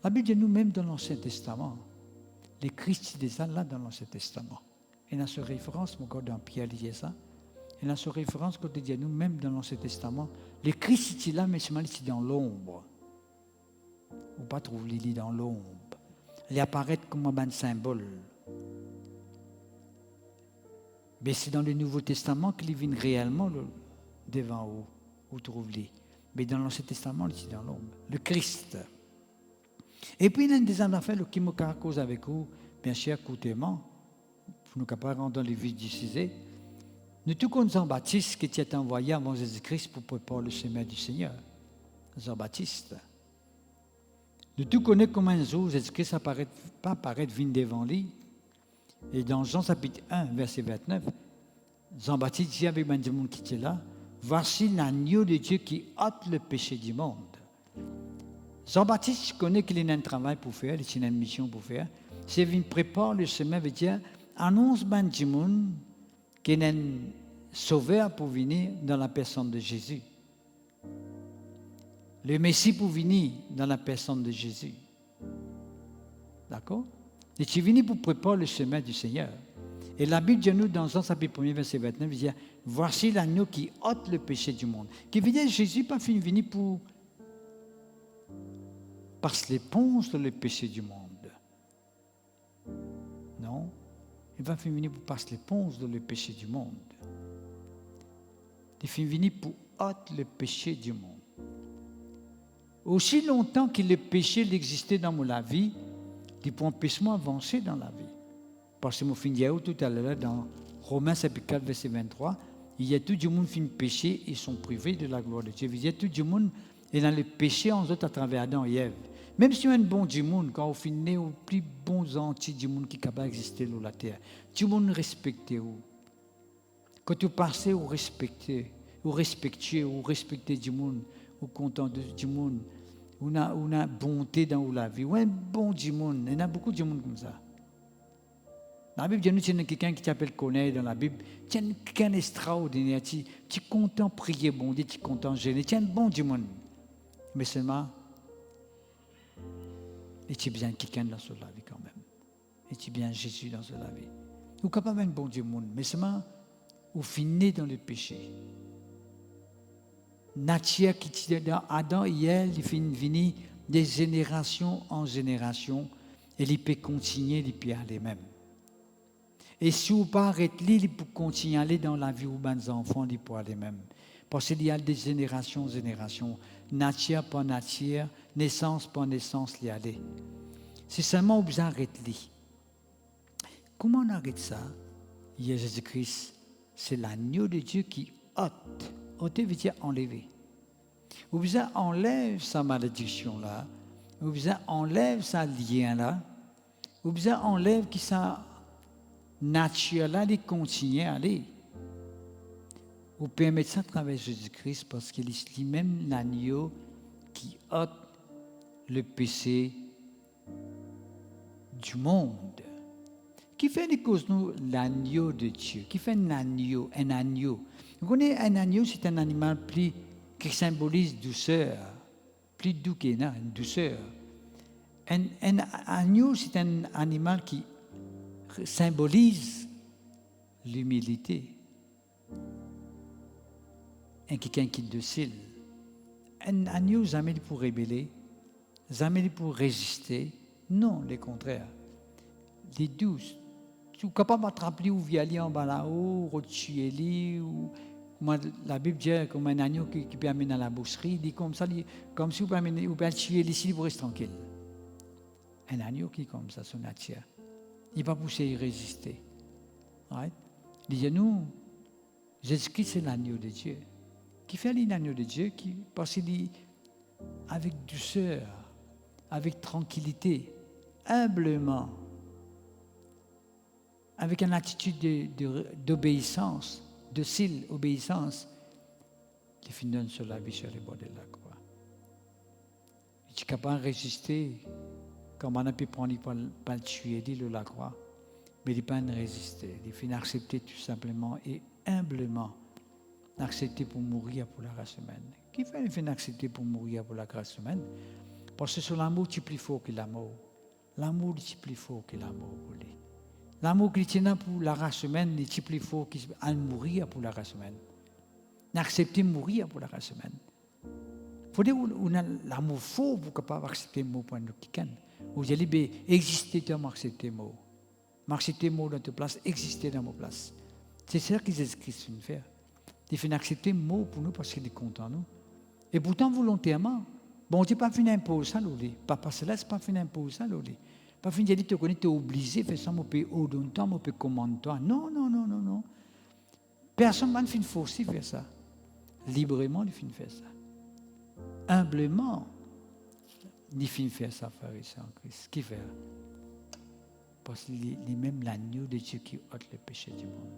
La Bible dit nous-mêmes dans l'Ancien Testament. Les Christ sont déjà là dans l'Ancien Testament. Et dans ce référence, mon gars dans Pierre disait ça. Et dans ce référence, quand il dit nous-mêmes dans l'Ancien Testament, les Christ sont là, mais seulement ils sont dans l'ombre. Ou pas trouver les dans l'ombre. Ils apparaissent comme un symbole. Mais c'est dans le Nouveau Testament qu'ils viennent réellement devant où vous trouvez. Mais dans l'Ancien Testament, ils sont dans l'ombre. Le Christ. Et puis, il y a une des affaires qui me cause avec vous, bien sûr, écoutez-moi, pour nous capables rendre les vies du sujet. Nous tous comme Jean-Baptiste qui était envoyé avant Jésus-Christ pour préparer le chemin du Seigneur. Jean-Baptiste. Nous tous connaissons comment un jour Jésus-Christ pas apparaître vient devant lui. Et dans Jean chapitre 1, verset 29, Jean-Baptiste dit avec les gens qui étaient là, voici l'agneau de Dieu qui ôte le péché du monde. Jean-Baptiste connaît qu'il a un travail pour faire, il a une mission pour faire. C'est qu'il prépare le chemin, veut dire, annonce ben du monde qu'il y a un sauveur pour venir dans la personne de Jésus. Le Messie pour venir dans la personne de Jésus. D'accord? Et tu es venu pour préparer le chemin du Seigneur. Et la Bible dit nous dans Jean chapitre 1, verset 29, il dit, voici l'agneau qui ôte le péché du monde. Qui veut dire Jésus pas venu pour passer l'éponge sur le péché du monde. Non, il va venir pour passer l'éponge sur le péché du monde. Il est venu pour ôter le péché du monde. Aussi longtemps que le péché existait dans la vie, il peut empêcher avancer dans la vie. Parce que je finis tout à l'heure dans Romains chapitre 4, verset 23, il y a tout le monde qui fait péché et sont privés de la gloire de Dieu. Il y a tout le monde est dans le péché en autres à travers Adam et Ève. Même si on est un bon du monde, quand on finit au plus bons entiers du monde qui est capable d'exister sur la terre, tout le monde respecte vous. Quand tu passez au respecter, du monde, au content du monde, on a bonté dans la vie, on a un bon du monde, il y en a beaucoup de monde comme ça. Dans la Bible, il y a quelqu'un qui t'appelle connaître dans la Bible, tu es quelqu'un d'extraordinaire, tu es content de prier, bon Dieu, tu es content de gêner, tu es un bon du monde. Mais seulement, et tu es bien quelqu'un dans la vie quand même. Et tu es bien Jésus dans la vie. Ou capable un bon du monde, mais seulement, ou finit dans le péché. Nature qui était dans Adam et Ève, il finit venir de génération en génération, et il peut continuer, il peut aller même. Et si vous pas arrêtez, il peut continuer à aller dans la vie où les enfants, il peut aller même. Parce qu'il y a des générations en génération, nature par nature, naissance par naissance, il y a aller. C'est seulement où vous arrêtez. Comment on arrête ça? Il y a Jésus-Christ, c'est l'agneau de Dieu qui ôte. Ôter veut dire enlever. Vous enlève sa malédiction-là, vous enlève sa lien-là, vous enlève qui sa nature-là, il continue à aller. Vous permettez ça à travers Jésus-Christ parce qu'il est lui-même l'agneau qui ôte le péché du monde. Qui fait des causes nous l'agneau de Dieu? Qui fait un agneau? Un agneau. Vous connaissez un agneau, c'est un animal qui symbolise douceur, plus doux qu'il y a, une douceur. Un agneau, c'est un animal qui symbolise l'humilité. Un quelqu'un qui est docile. Un agneau, jamais pour rébeller, jamais pour résister. Non, le contraire. Les douces. Tu es capable d'attraper ou via aller en bas là-haut, ou tuer lui, ou la Bible dit comme un agneau qui peut amener à la boucherie, dit comme ça, comme si vous pouvez tuer ici pour rester tranquille. Un agneau qui comme ça, son nature. Il va pousser et résister. Right? Il dit nous, Jésus-Christ c'est l'agneau de Dieu. Qui fait l'agneau de Dieu, parce qu'il dit avec douceur, avec tranquillité, humblement, avec une attitude d'obéissance, docile obéissance, il finit sur la vie sur les bords de la croix. Il est capable de résister, comme on a pu prendre, il ne pas le tuer, il la croix, mais il ne peut pas résister. Il finit accepter tout simplement et humblement, accepter pour mourir pour la race humaine. Qui fait il finit accepter pour mourir pour la race humaine? Parce que c'est l'amour qui est plus fort que l'amour. L'amour est plus fort que l'amour pour lui. L'amour chrétien pour la race humaine est plus fort qu'à mourir pour la race humaine. Accepter de mourir pour la race humaine. Il faut dire qu'on a l'amour fort pour capable accepter le mot pour nous qui vous allez exister dans accepter le mot. Accepter le mot dans ta place, exister dans ma place. C'est ça que Jésus-Christ vient faire. Il fait accepter le mot pour nous parce qu'il est content de nous. Et pourtant volontairement, bon Dieu pas fini imposer ça l'oli. Papa céleste pas fini imposer ça l'oli. Pas fini de te connaître, tu es obligé de faire ça, mon pays au don temps, mon pays commande toi. Non, non, non, non, non. Personne ne finit forcer faire ça. Librement, il finit faire ça. Humblement, il finit faire ça, frère et sœur en Christ. Qui fait? Parce qu'il est même l'agneau de Dieu qui ôte le péché du monde.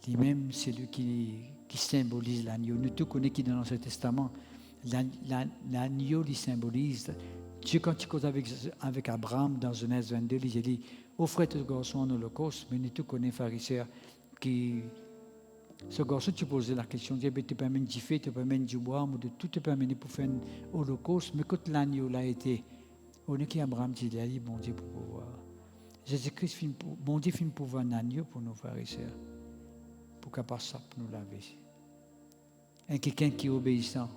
Lui-même, c'est lui qui symbolise l'agneau. Nous tous connaissons qui dans l'Ancien Testament, l'agneau, il symbolise. Dieu, quand il cause avec Abraham dans Genèse 22, il dit offrez ce garçon en holocauste, mais nous tous connaissons, frères et sœurs, qui. Ce garçon, tu posais la question, tu peux amener du feu, tu peux amener du bois, tout tu peux amener pour faire un holocauste, mais quand l'agneau l'a été, on est qui Abraham dit, il a dit, bon Dieu, pour pouvoir. Jésus-Christ, bon Dieu, finit pour pouvoir un agneau pour nos frères et sœurs, pour qu'il passe ça pour nous laver. Et quelqu'un qui est obéissant,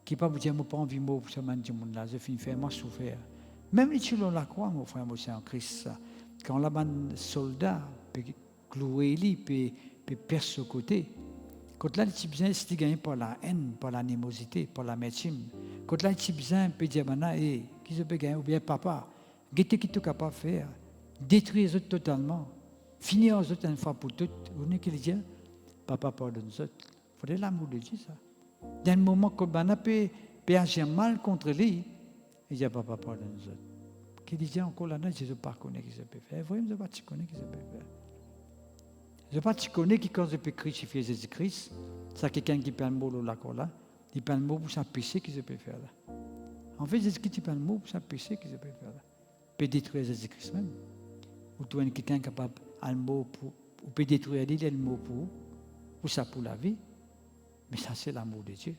qui ne peut pas dire, je n'ai pas envie de mourir pour ce monde-là, je finis faire, moi souffrir. Même les sur la croix, mon frère, moi, c'est en Christ, quand là, un soldat peut clouer lui, peut percer ce côté. Quand là, tu besoin, c'est gagné par la haine, par l'animosité, par la médecine. Quand là, tu besoin, peut dire, qui se peut gagner, ou bien papa, qu'est-ce que tu es capable de faire? Détruire les autres totalement. Finir les autres une fois pour toutes. Vous voyez qu'il dit, papa pardonne les autres. Il faudrait l'amour de Dieu, ça. Dans un moment, quand on peut agir mal contre lui, il dit, papa pardonne les autres. Qu'il dit encore là, je ne sais pas connaître ce qu'il peut faire. Vous voyez, je ne sais pas connaître ce qu'il peut faire. Je ne sais pas si tu connais qui, quand je peux crucifier Jésus-Christ, c'est quelqu'un qui parle le mot là, il parle le mot pour sa péché qu'il peut faire là. En fait, Jésus-Christ parle le mot pour sa péché qu'il peut faire là. Il peut détruire Jésus-Christ même. Ou tu es quelqu'un capable de le mot pour, ou peut détruire lui, le mot pour ça pour la vie. Mais ça, c'est l'amour de Dieu.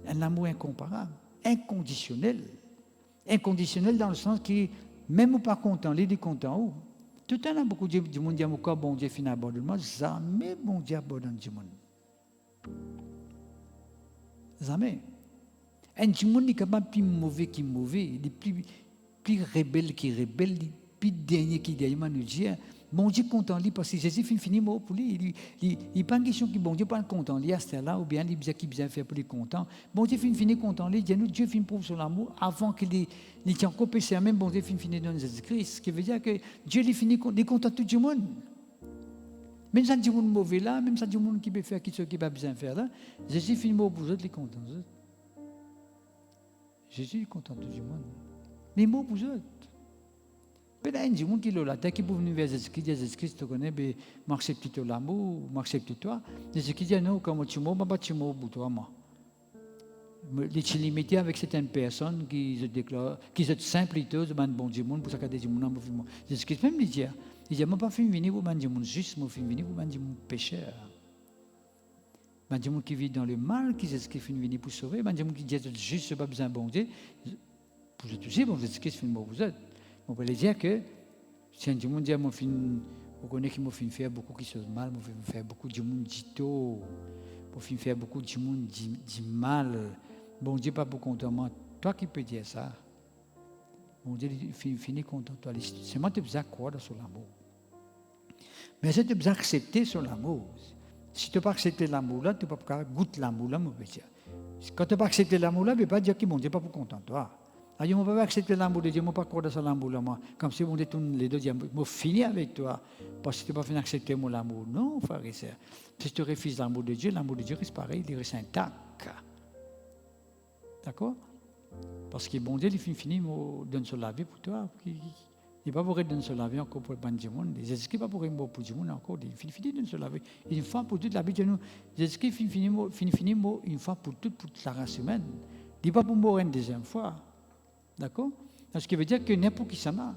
Un amour incomparable, inconditionnel. Inconditionnel dans le sens que, même ou pas content, il est content où? Tout le temps, il y a beaucoup de monde qui dit que bon Dieu finit abandonnement. Jamais bon Dieu abandonne du monde. Jamais. Un monde est capable plus mauvais qui mauvais, il est plus rebelle qui rebelle, plus dernier qui dernier. Nous dit, bon Dieu content lui parce que Jésus finit mort pour lui. Il n'est pas une question que bon Dieu pas content lui à ce là ou bien il qui bien faire pour lui content. Bon Dieu finit content lui. Dieu finit prouve son amour avant qu'il ait encore péché même. Bon Dieu finit dans Jésus-Christ. Ce qui veut dire que Dieu il finit content tout le monde. Même ça du monde mauvais là, même ça du monde qui peut faire ce qui va bien faire là, Jésus finit mort pour eux, il est content. Jésus est content tout le monde. Mais mort pour eux. Peut-être qu'il y a des gens qui sont là, qui peuvent venir vers Jésus-Christ, Jésus-Christ te connaît, mais m'accepte l'amour, m'accepte toi. Jésus-Christ dit non, comme tu m'as, je suis mort pour toi, moi. Il est limité avec certaines personnes qui se déclarent, qui sont simpliteuses, de bon Dieu, pour ça qu'il y a des gens qui sont Jésus-Christ même il dit, je ne pas fait venir pour des gens justes, je suis venir pour des gens pécheurs. Des gens qui vivent dans le mal, qui Jésus-Christ fait venir pour sauver, des gens qui disent juste, je n'ai pas besoin de bon Dieu. Pour eux aussi, bon Jésus-Christ fait mort pour eux. On peut dire que si un monde dit, on connaît qu'il m'a fait faire beaucoup qui sont mal, m'a fait faire beaucoup de monde dit tout. pour faire beaucoup de monde dit mal. Bon Dieu pas pour content. Toi qui peux dire ça. Bon Dieu finit content toi. C'est moi qui besoin de croire sur l'amour. Mais c'est tu besoin d'accepter sur l'amour. Si tu n'as pas accepté l'amour là, tu ne peux pas goûter l'amour là, mon petit. Quand tu n'as pas accepté l'amour là, tu ne peux pas dire que mon Dieu n'est pas pour content toi. Je ne peux pas accepter l'amour de Dieu, je ne peux pas croire dans l'amour là, moi. Comme si on était les deux dire, je finis avec toi, parce que tu n'as pas fini d'accepter mon amour. Non, frère et sœur. Si tu refuses l'amour de Dieu reste pareil, il reste intact. D'accord? Parce que bon Dieu, il finit, il donne sur la vie pour toi. Il ne va pas pour donner sur la vie encore pour le monde. Jésus-Christ ne va pas pour le monde encore. Il finit de donner sur la vie. Une fois pour toute la vie de nous. Jésus-Christ finit une fois pour toute la race humaine. Il ne va pas pour mourir une deuxième fois. D'accord? Ce qui veut dire que n'importe qui s'en a.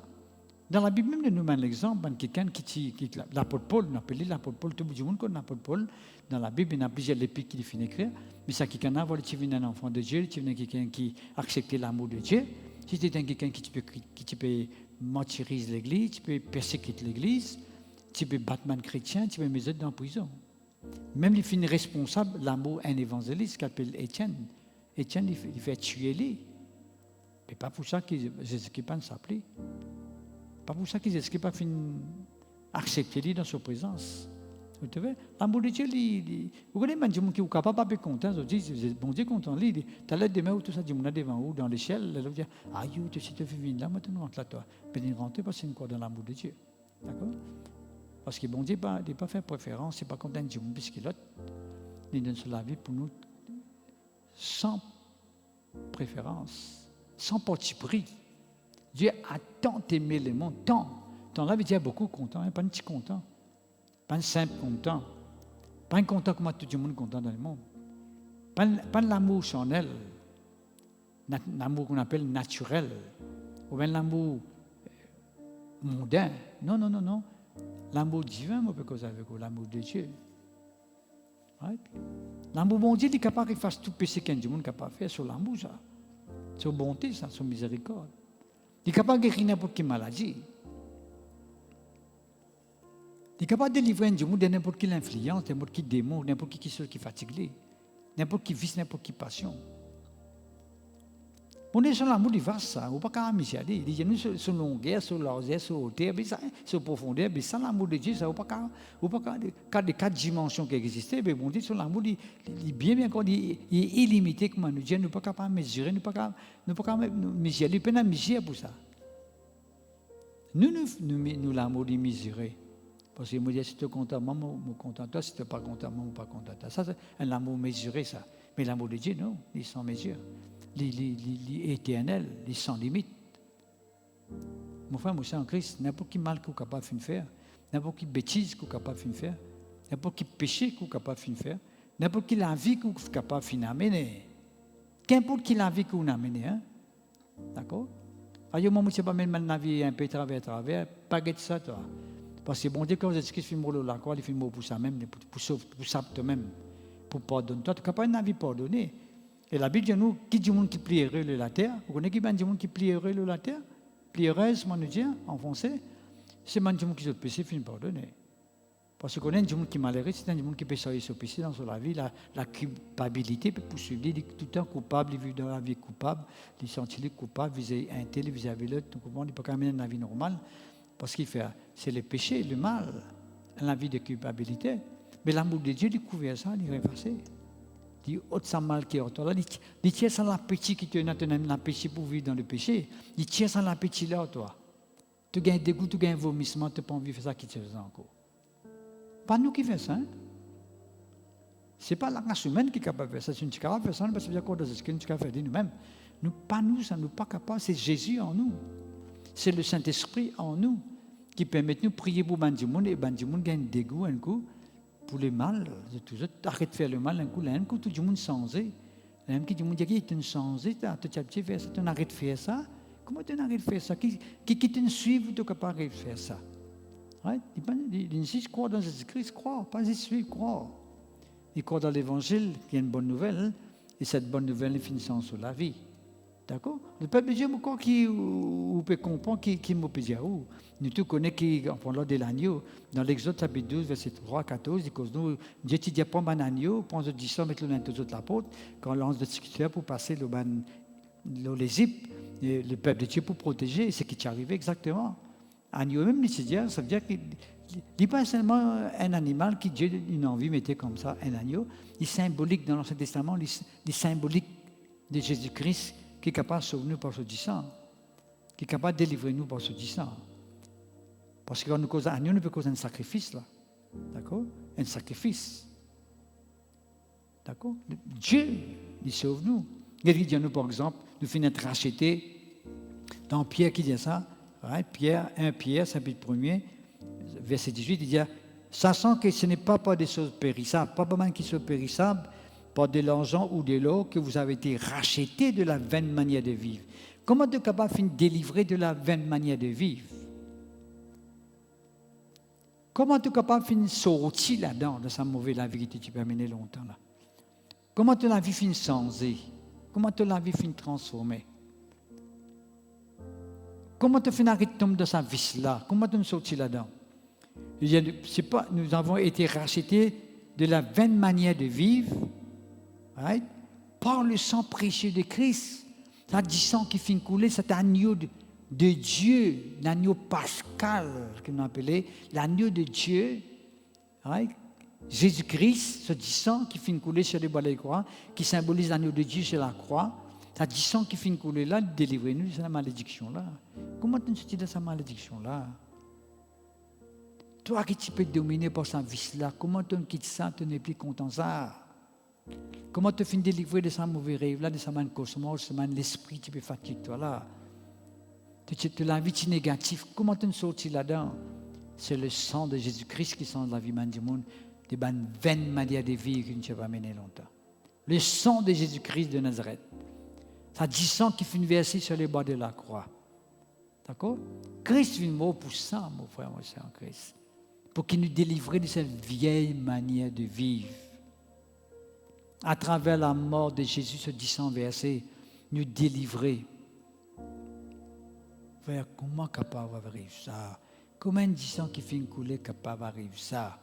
Dans la Bible, même, nous met l'exemple de quelqu'un qui l'apôtre Paul, on appelle l'apôtre Paul, tout le monde connaît l'apôtre Paul. Dans la Bible, il y a plusieurs épîtres qui finissent écrire. Mais ça, quelqu'un a volé, tu viens d'un enfant de Dieu, tu viens quelqu'un qui accepte l'amour de Dieu. Si tu es quelqu'un qui peut martyriser l'Église, tu peux persécuter l'Église, tu peux battre un chrétien, tu peux mettre dans la prison. Même il finit responsable, l'amour, un évangéliste qui s'appelle Étienne. Étienne, il fait tuer lui. Mais pas pour ça que Jésus-Christ ne s'appelait. Pas pour ça que Jésus-Christ n'a pas accepté lui dans sa présence. Vous savez, l'amour de Dieu, vous connaissez des gens qui sont capables d'être contents, ils disent, bon Dieu content, tu as l'air demain ou tout ça, tu es devant ou dans l'échelle, ils disent, ah, si tu fais venir là, moi, tu rentres là, toi. Mais ils rentrent parce que c'est quoi dans l'amour de Dieu. D'accord? Parce que bon Dieu n'a pas fait préférence, ce n'est pas comme un Dieu, puisque l'autre, il donne sur la vie pour nous sans préférence, sans parti pris. Dieu a tant aimé le monde, tant. Tant là, Dieu est beaucoup content, hein, pas un petit content. Pas un simple content. Pas un content comme tout le monde content dans le monde. Pas l'amour charnel. L'amour qu'on appelle naturel. Ou bien l'amour mondain. Non, non, non, non. L'amour divin, moi, je peux causer avec vous. L'amour de Dieu. Right? L'amour bon Dieu, il est capable de faire tout péché qu'un monde est capable de faire sur l'amour, ça. Sur bonté, ça, sur miséricorde. Il est capable de guérir n'importe quelle maladie. Il est capable de délivrer un monde de n'importe quelle influence, n'importe quel démon, n'importe qui est fatigué, n'importe qui vice, n'importe quelle passion. On est sur l'amour, il va ça. On ne peut pas misère. Il dit, nous sur longueur, sur largeur, sur hauteur, sur profondeur, mais sans l'amour de Dieu, ça, on ne peut pas des quatre dimensions qui existent. Mais bon Dieu, sur l'amour, il est bien il est illimité, comme nous disons, nous ne pouvons pas mesurer, nous ne pouvons pas mesurer. Il peut pas mesurer pour ça. Nous l'amour, il mesurer. Parce que moi, si tu es content, moi, je suis content. Toi, si tu n'es pas content, moi, je ne suis pas content. Ça, c'est un amour mesuré, ça. Mais l'amour de Dieu, non, il est sans mesure. Il est éternel, il est sans limite. Mon frère, moi, c'est en Christ. N'importe quel mal qu'on est capable de faire, n'importe quelle bêtise qu'on est capable de faire, n'importe quel péché qu'on est capable de faire, n'importe quelle envie qu'on est capable d'amener. Qu'importe quelle envie qu'on a amené, hein? D'accord? Alors, moi, je ne sais pas même la vie un peu travers, pas de ça, toi. Parce que bon Dieu, quand vous êtes fait mourir la croix, il fait mourir pour ça même, pour ça toi-même, pour pardonner. Toi, tu n'as pas une vie pardonnée. Et la Bible dit nous, qui dit monde qui plie heureux la terre? Vous connaissez qui dit monde qui plie heureux la terre? Plie heureuse, moi nous dit, en français, c'est un monde qui se péché, fin pardonné. Parce qu'on a un monde qui est malheureux, c'est un monde qui peut se péché dans la vie, la culpabilité peut poursuivre. Il est tout le temps coupable, il vit dans la vie coupable, il sentit coupable vis-à-vis un tel, vis-à-vis l'autre, donc il ne peut pas amener une vie normale. Parce qu'il fait, c'est le péché, le mal, la vie de culpabilité. Mais l'amour de Dieu, il couvert ça, il est effacé. Il dit, autre mal qui est autour là, il tient sans l'appétit qui te donne l'appétit pour vivre dans le péché. Il tient sans l'appétit là, toi. Tu gagnes des goûts, tu gagnes un vomissement, tu n'as pas envie de faire ça qui te fait encore. Pas nous qui faisons ça. Hein? Ce n'est pas la race humaine qui est capable de faire ça. Si nous sommes capables de faire ça, parce que nous sommes capables de faire nous-mêmes. Nous, pas nous, ça ne nous pas capable. C'est Jésus en nous. C'est le Saint-Esprit en nous qui permet de nous prier pour Bandimoun et Bandimoun gagne des goûts un coup pour le mal. Arrête de faire le mal un coup tout le monde changé. Même qui dit mon Dieu qui est changé, tu as fait ça, tu arrêtes de faire ça. Comment tu arrêtes de faire ça? Qui te suit, tu n'es pas capable de faire ça. Il insiste, croire dans Jésus-Christ, croire, pas juste suivre, croire. Il croit dans l'Évangile, qui est une bonne nouvelle, et cette bonne nouvelle est finissant sur la vie. D'accord? Le peuple de Dieu, pourquoi qui peut comprendre qui m'a pu dire où? Nous tous connaissons qui, en parlant de l'agneau, dans l'Exode chapitre 12, verset 3, 14, il cause nous, Dieu te dit, prends un agneau, prends le 10 mettre le tout autres la porte, quand on lance de discuter pour passer l'Égypte, le peuple de Dieu pour protéger, c'est ce qui est arrivé exactement. Agneau même, ça veut dire qu'il n'est pas seulement un animal qui Dieu une envie mettait comme ça, un agneau, il est symbolique dans l'Ancien Testament, il est symbolique de Jésus-Christ, qui est capable de sauver nous par ce 10 qui est capable de délivrer nous par ce 10 Parce que quand nous causons agneau, nous peut causer un sacrifice là. D'accord? Un sacrifice. D'accord? Dieu, il sauve nous. Il dit à nous, par exemple, nous finissons d'être rachetés. Dans Pierre qui dit ça, right? Pierre, chapitre 1er, verset 18, il dit, sachant que ce n'est pas par des choses périssables, pas mal qui sont périssables, par de l'argent ou de l'or que vous avez été rachetés de la vaine manière de vivre. Comment tu es capable de délivrer de la vaine manière de vivre? Comment tu es capable de sortir là-dedans, de sa mauvaise la vérité tu peux amener longtemps là? Comment tu la vie fin changer? Comment tu la vie fin transformer? Comment tu fais arrêter de sa vie là? Comment tu me sortir là-dedans? Nous avons été rachetés de la vaine manière de vivre, right? Par le sang précieux de Christ. Ça dit sang qui finit couler, c'est agneau de Dieu, l'agneau pascal, que nous appelons, l'agneau de Dieu, right? Jésus-Christ, ce dit sang qui finit couler sur les bois de la croix, qui symbolise l'agneau de Dieu sur la croix. Ça dit sang qui finit couler là, délivrez-nous de cette malédiction-là. Comment tu sortis de cette malédiction-là? Toi qui tu peux dominer par sa vice-là, comment tu quittes ça, tu n'es plus content ça? Comment tu finis délivrer de sa mauvaise rêve-là, de sa main cosmos, de sa main l'esprit, tu peux fatiguer toi là? Tu la vie négative, comment tu sortis là-dedans? C'est le sang de Jésus-Christ qui change la vie du monde, des bonnes vaines manières de vivre qui ne t'ont pas mené longtemps. Le sang de Jésus-Christ de Nazareth. Ça dit sang qui finit versé sur les bords de la croix. D'accord? Christ vient mort pour ça, mon frère, mon frère en Christ. Pour qu'il nous délivre de cette vieille manière de vivre. À travers la mort de Jésus, ce 10 versé, nous délivrer. Frère, comment capable d'arriver ça? Comment un 10 qui finit couler capable d'arriver ça?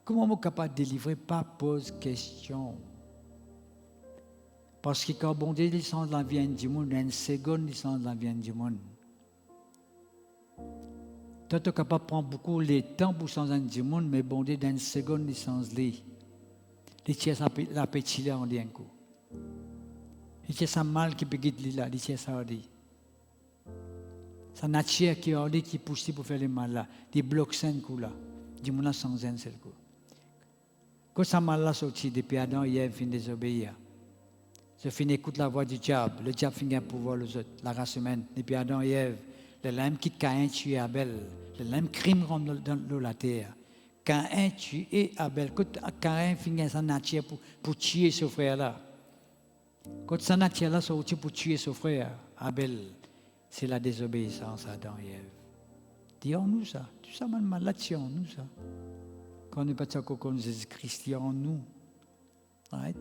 Comment on est capable de délivrer? Pas pose question. Parce que quand bon Dieu descend de la vie du monde, une seconde descend de la vie du monde. Toi, tu es capable de prendre beaucoup de temps pour changer du monde, mais bon Dieu, dans une seconde, il change les. Il tient la petite là en un coup. Il tient sa mal qui peut guider là, il tient ça en dit. Sa nature qui en dit qui pousse pour faire le mal là, il bloque ça un coup là. Du monde là sans un seul coup. Quand sa mal là sorti depuis Adam, il a fini de désobéir. Je finis écoute la voix du diable. Le diable finit à pouvoir les autres, la race humaine. Depuis Adam et Ève, le lame quitte Caïn tuer Abel. Le lame crime rentre dans la terre. Caïn tuer Abel. Quand Caïn finit sa nature pour tuer son frère là. Quand sa nature là sorti pour tuer son frère, Abel, c'est la désobéissance à Adam et Ève. Dis-nous ça. Tout ça, mal là-dessus en nous ça. Quand on n'est pas de ça qu'on Jésus-Christ en nous. Right?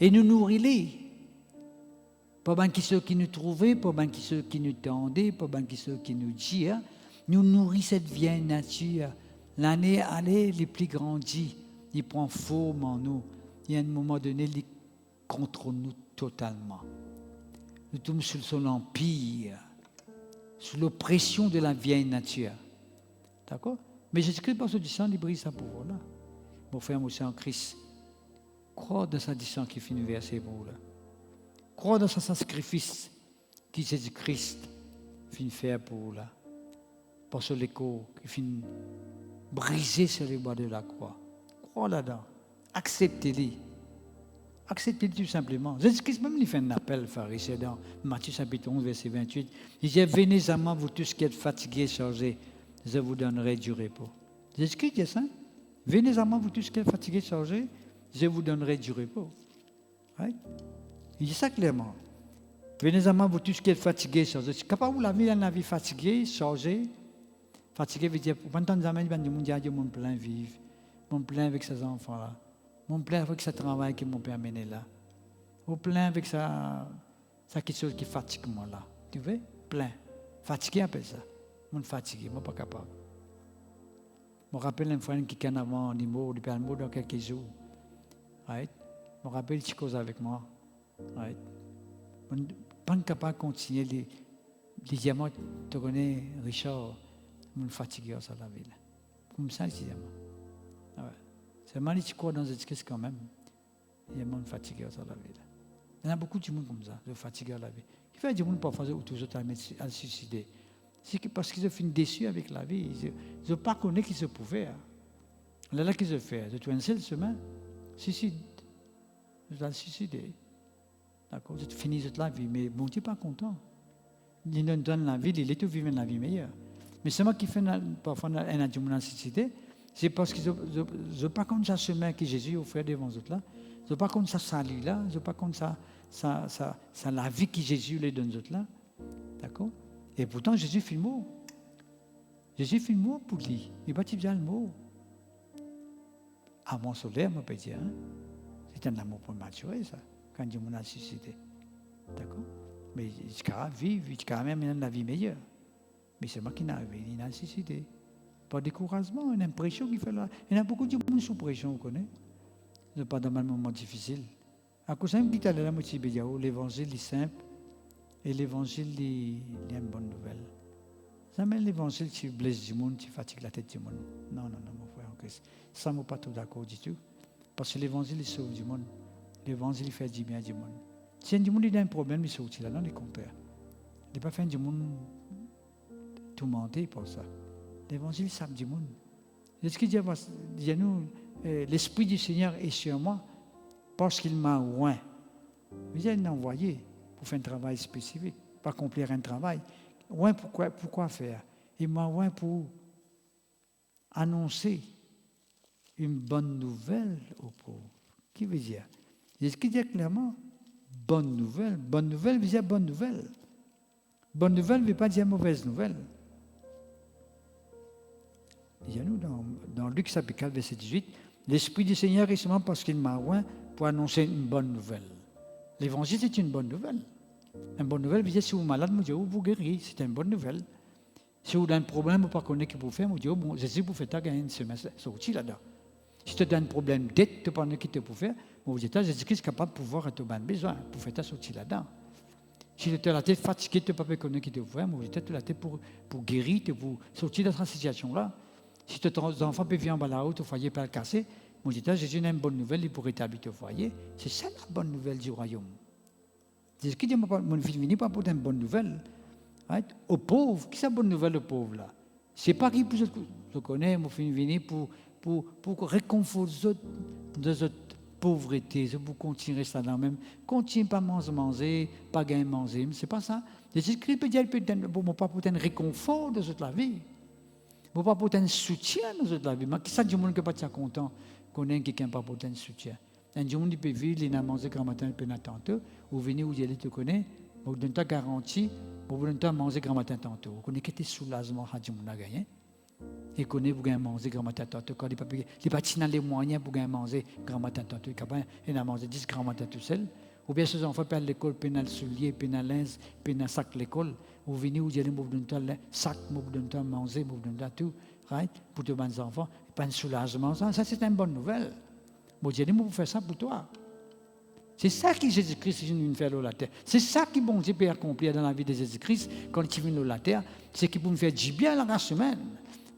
Et nous nourrir. Pas bien qui ceux qui nous trouvaient, pas bien qui ceux qui nous tendaient, pas bien qui ceux qui nous disaient. Nous nourrit cette vieille nature. L'année allait, les plus grandit. Il prend forme en nous. Et à un moment donné, il contrôle nous totalement. Nous tombons sous son empire, sous l'oppression de la vieille nature. D'accord? Mais Jésus-Christ, par ce sang, il brise sa pouvoir là. Mon frère, mon en Christ, crois dans sa sang qui finit verser pour vous là. Crois dans son sacrifice qui Jésus-Christ finit faire pour vous là. Pour ce l'écho qui finit briser sur les bois de la croix. Crois là-dedans. Acceptez-le. Acceptez-le tout simplement. Jésus-Christ même il fait un appel pharisien dans Matthieu chapitre 11 verset 28. Il dit venez à moi vous tous qui êtes fatigués, chargés, je vous donnerai du repos. Jésus-Christ dit ça. Venez à moi vous tous qui êtes fatigués, chargés, je vous donnerai du repos. Right? Il dit ça clairement. Venez à moi vous tous qui êtes fatigués, chargés. Capable vous la vie fatiguée, chargée. Fatigué veut dire pendant temps jamais mon plein vivre, mon plein avec ses enfants là. Mon plein avec ce travail qui m'a permis là. Au plein avec sa Ça quelque chose qui fatigue moi là. Tu vois? Plein. Fatigué appelle ça. Mon fatigué, moi pas capable. Je me rappelle un frère qui est avant un mot, depuis un mot dans quelques jours. Right? Je me rappelle qu'il cause avec moi. Right? Je ne suis pas capable de continuer. Les diamants, tu connais Richard, je suis fatigué à la ville. Comme ça, les diamants. Ouais. C'est mal tu crois dans cette crise quand même. Il y a monde fatigué à la ville. Il y en a beaucoup de monde comme ça, de fatigué à la vie. Il fait du monde parfois où toujours à se suicider. C'est parce qu'ils ont fini déçus avec la vie. Ils n'ont pas connu qu'ils se pouvaient. Là qu'ils ont fait, de trouver un seul chemin, suicide. Ils ont suicidé. D'accord, ils ont fini toute la vie, mais bon, tu n'es pas content. Il nous donne la vie, il est tout vivre une vie meilleure. Mais c'est moi qui fais parfois un adjoint suicidé, c'est parce qu'ils n'ont pas compte ça chemin que Jésus offrait devant eux là. Ils n'ont pas compte ça salut là, ils n'ont pas compte ça la vie que Jésus les donne eux là. D'accord? Et pourtant, Jésus fait le mot. Jésus fait le mot pour lui. Il va bien le mot. Avant solaire, on peut dire. Hein? C'est un amour pour maturer, ça, quand Dieu m'a suscité. D'accord? Mais il va vivre, il va même la vie meilleure. Mais c'est moi qui n'ai pas il a suscité. Pas de découragement, une impression qu'il fait là. Il y a beaucoup de gens sous pression, vous connaissez. Ce n'est pas dans un moment difficile. À cause d'un petit à la moitié, l'évangile est simple. Et l'évangile est une bonne nouvelle. Jamais l'évangile qui blesse du monde, qui fatigue la tête du monde. Non, mon frère en Christ. Ça, je ne suis pas tout d'accord du tout. Parce que l'évangile, il sauve du monde. L'évangile, il fait du bien du monde. Si un du monde a un problème, il sauve là, non, il compare. Il n'est pas fait du monde tout mentir pour ça. L'évangile, ça du monde. Est-ce qu'il dit à nous, l'Esprit du Seigneur est sur moi parce qu'il m'a oint. Il m'a envoyé pour faire un travail spécifique, pas accomplir un travail. Ouais, pourquoi faire? Il m'a envoyé pour annoncer une bonne nouvelle aux pauvres. Qui veut dire? Est-ce qu'il dit clairement bonne nouvelle? Bonne nouvelle veut dire bonne nouvelle. Bonne nouvelle ne veut pas dire mauvaise nouvelle. Il y a nous dans Luc chapitre 4, verset 18, l'Esprit du Seigneur est seulement parce qu'il m'a oint pour annoncer une bonne nouvelle. L'évangile, c'est une bonne nouvelle. Une bonne nouvelle, veut dire si vous êtes malade, vous guérir, c'est une bonne nouvelle. Si vous avez un problème, vous ne connaissez pas ce que vous faites, vous dites, bon, Jésus, vous faites une semaine, sorti là-dedans. Si tu as un problème d'être, tu ne sais pas ce que vous faites, vous dites, Jésus-Christ est capable de pouvoir être besoin, pour faire ta sortie là-dedans. Si tu as la tête fatiguée, tu ne sais pas ce que vous faites, vous dites, tu as la tête pour guérir, pour sortir de cette situation-là. Si tes enfants peuvent vivre en bas là-haut, ton foyer peut le casser, vous dites, Jésus a une bonne nouvelle, il pourrait établir ton foyer. C'est ça la bonne nouvelle du royaume. C'est ce qui dit, mon fils venu pas pour une bonne nouvelle. Right? Aux pauvres, qui est la bonne nouvelle aux pauvres là? C'est pas qui je connais, mon fils venu pour réconforter de cette pauvreté, pour continuer ça dans même, continuer pas manger, pas gagner manger, c'est pas ça. Jésus-Christ peut dire, pas pour un réconfort de cette la vie, pas pour un soutien de cette la vie. Mais qui ça du monde qui n'est pas content, qu'on ait quelqu'un pas pour un soutien. Un jour, il peut vivre, il a mangé grand matin, il peut tantôt, ou venir où il te connaît, vous donne ta garantie, vous donne ta manger grand matin tantôt. Vous connaissez quel soulagement à Dieu a gagné. Et connaît vous gagnez manger grand matin tantôt. Quand il n'est pas dans les moyens pour gagner manger grand matin tantôt, il a mangé 10 grand matin tout seul. Ou bien ses enfants perdent l'école, pénal soulier, pénal linge, pénal sac l'école. Ou venez où il y a vous donne ta sac, vous donne ta manger, vous donne ta tout, right? Pour tes bons enfants, pas un soulagement. Ça c'est une bonne nouvelle. Bon Dieu, moi, vous faites ça pour toi. C'est ça que Jésus-Christ est venu faire sur la terre. C'est ça que bon Dieu peut accomplir dans la vie de Jésus-Christ quand il vient sur la terre. C'est qu'il peut nous faire du bien la race humaine.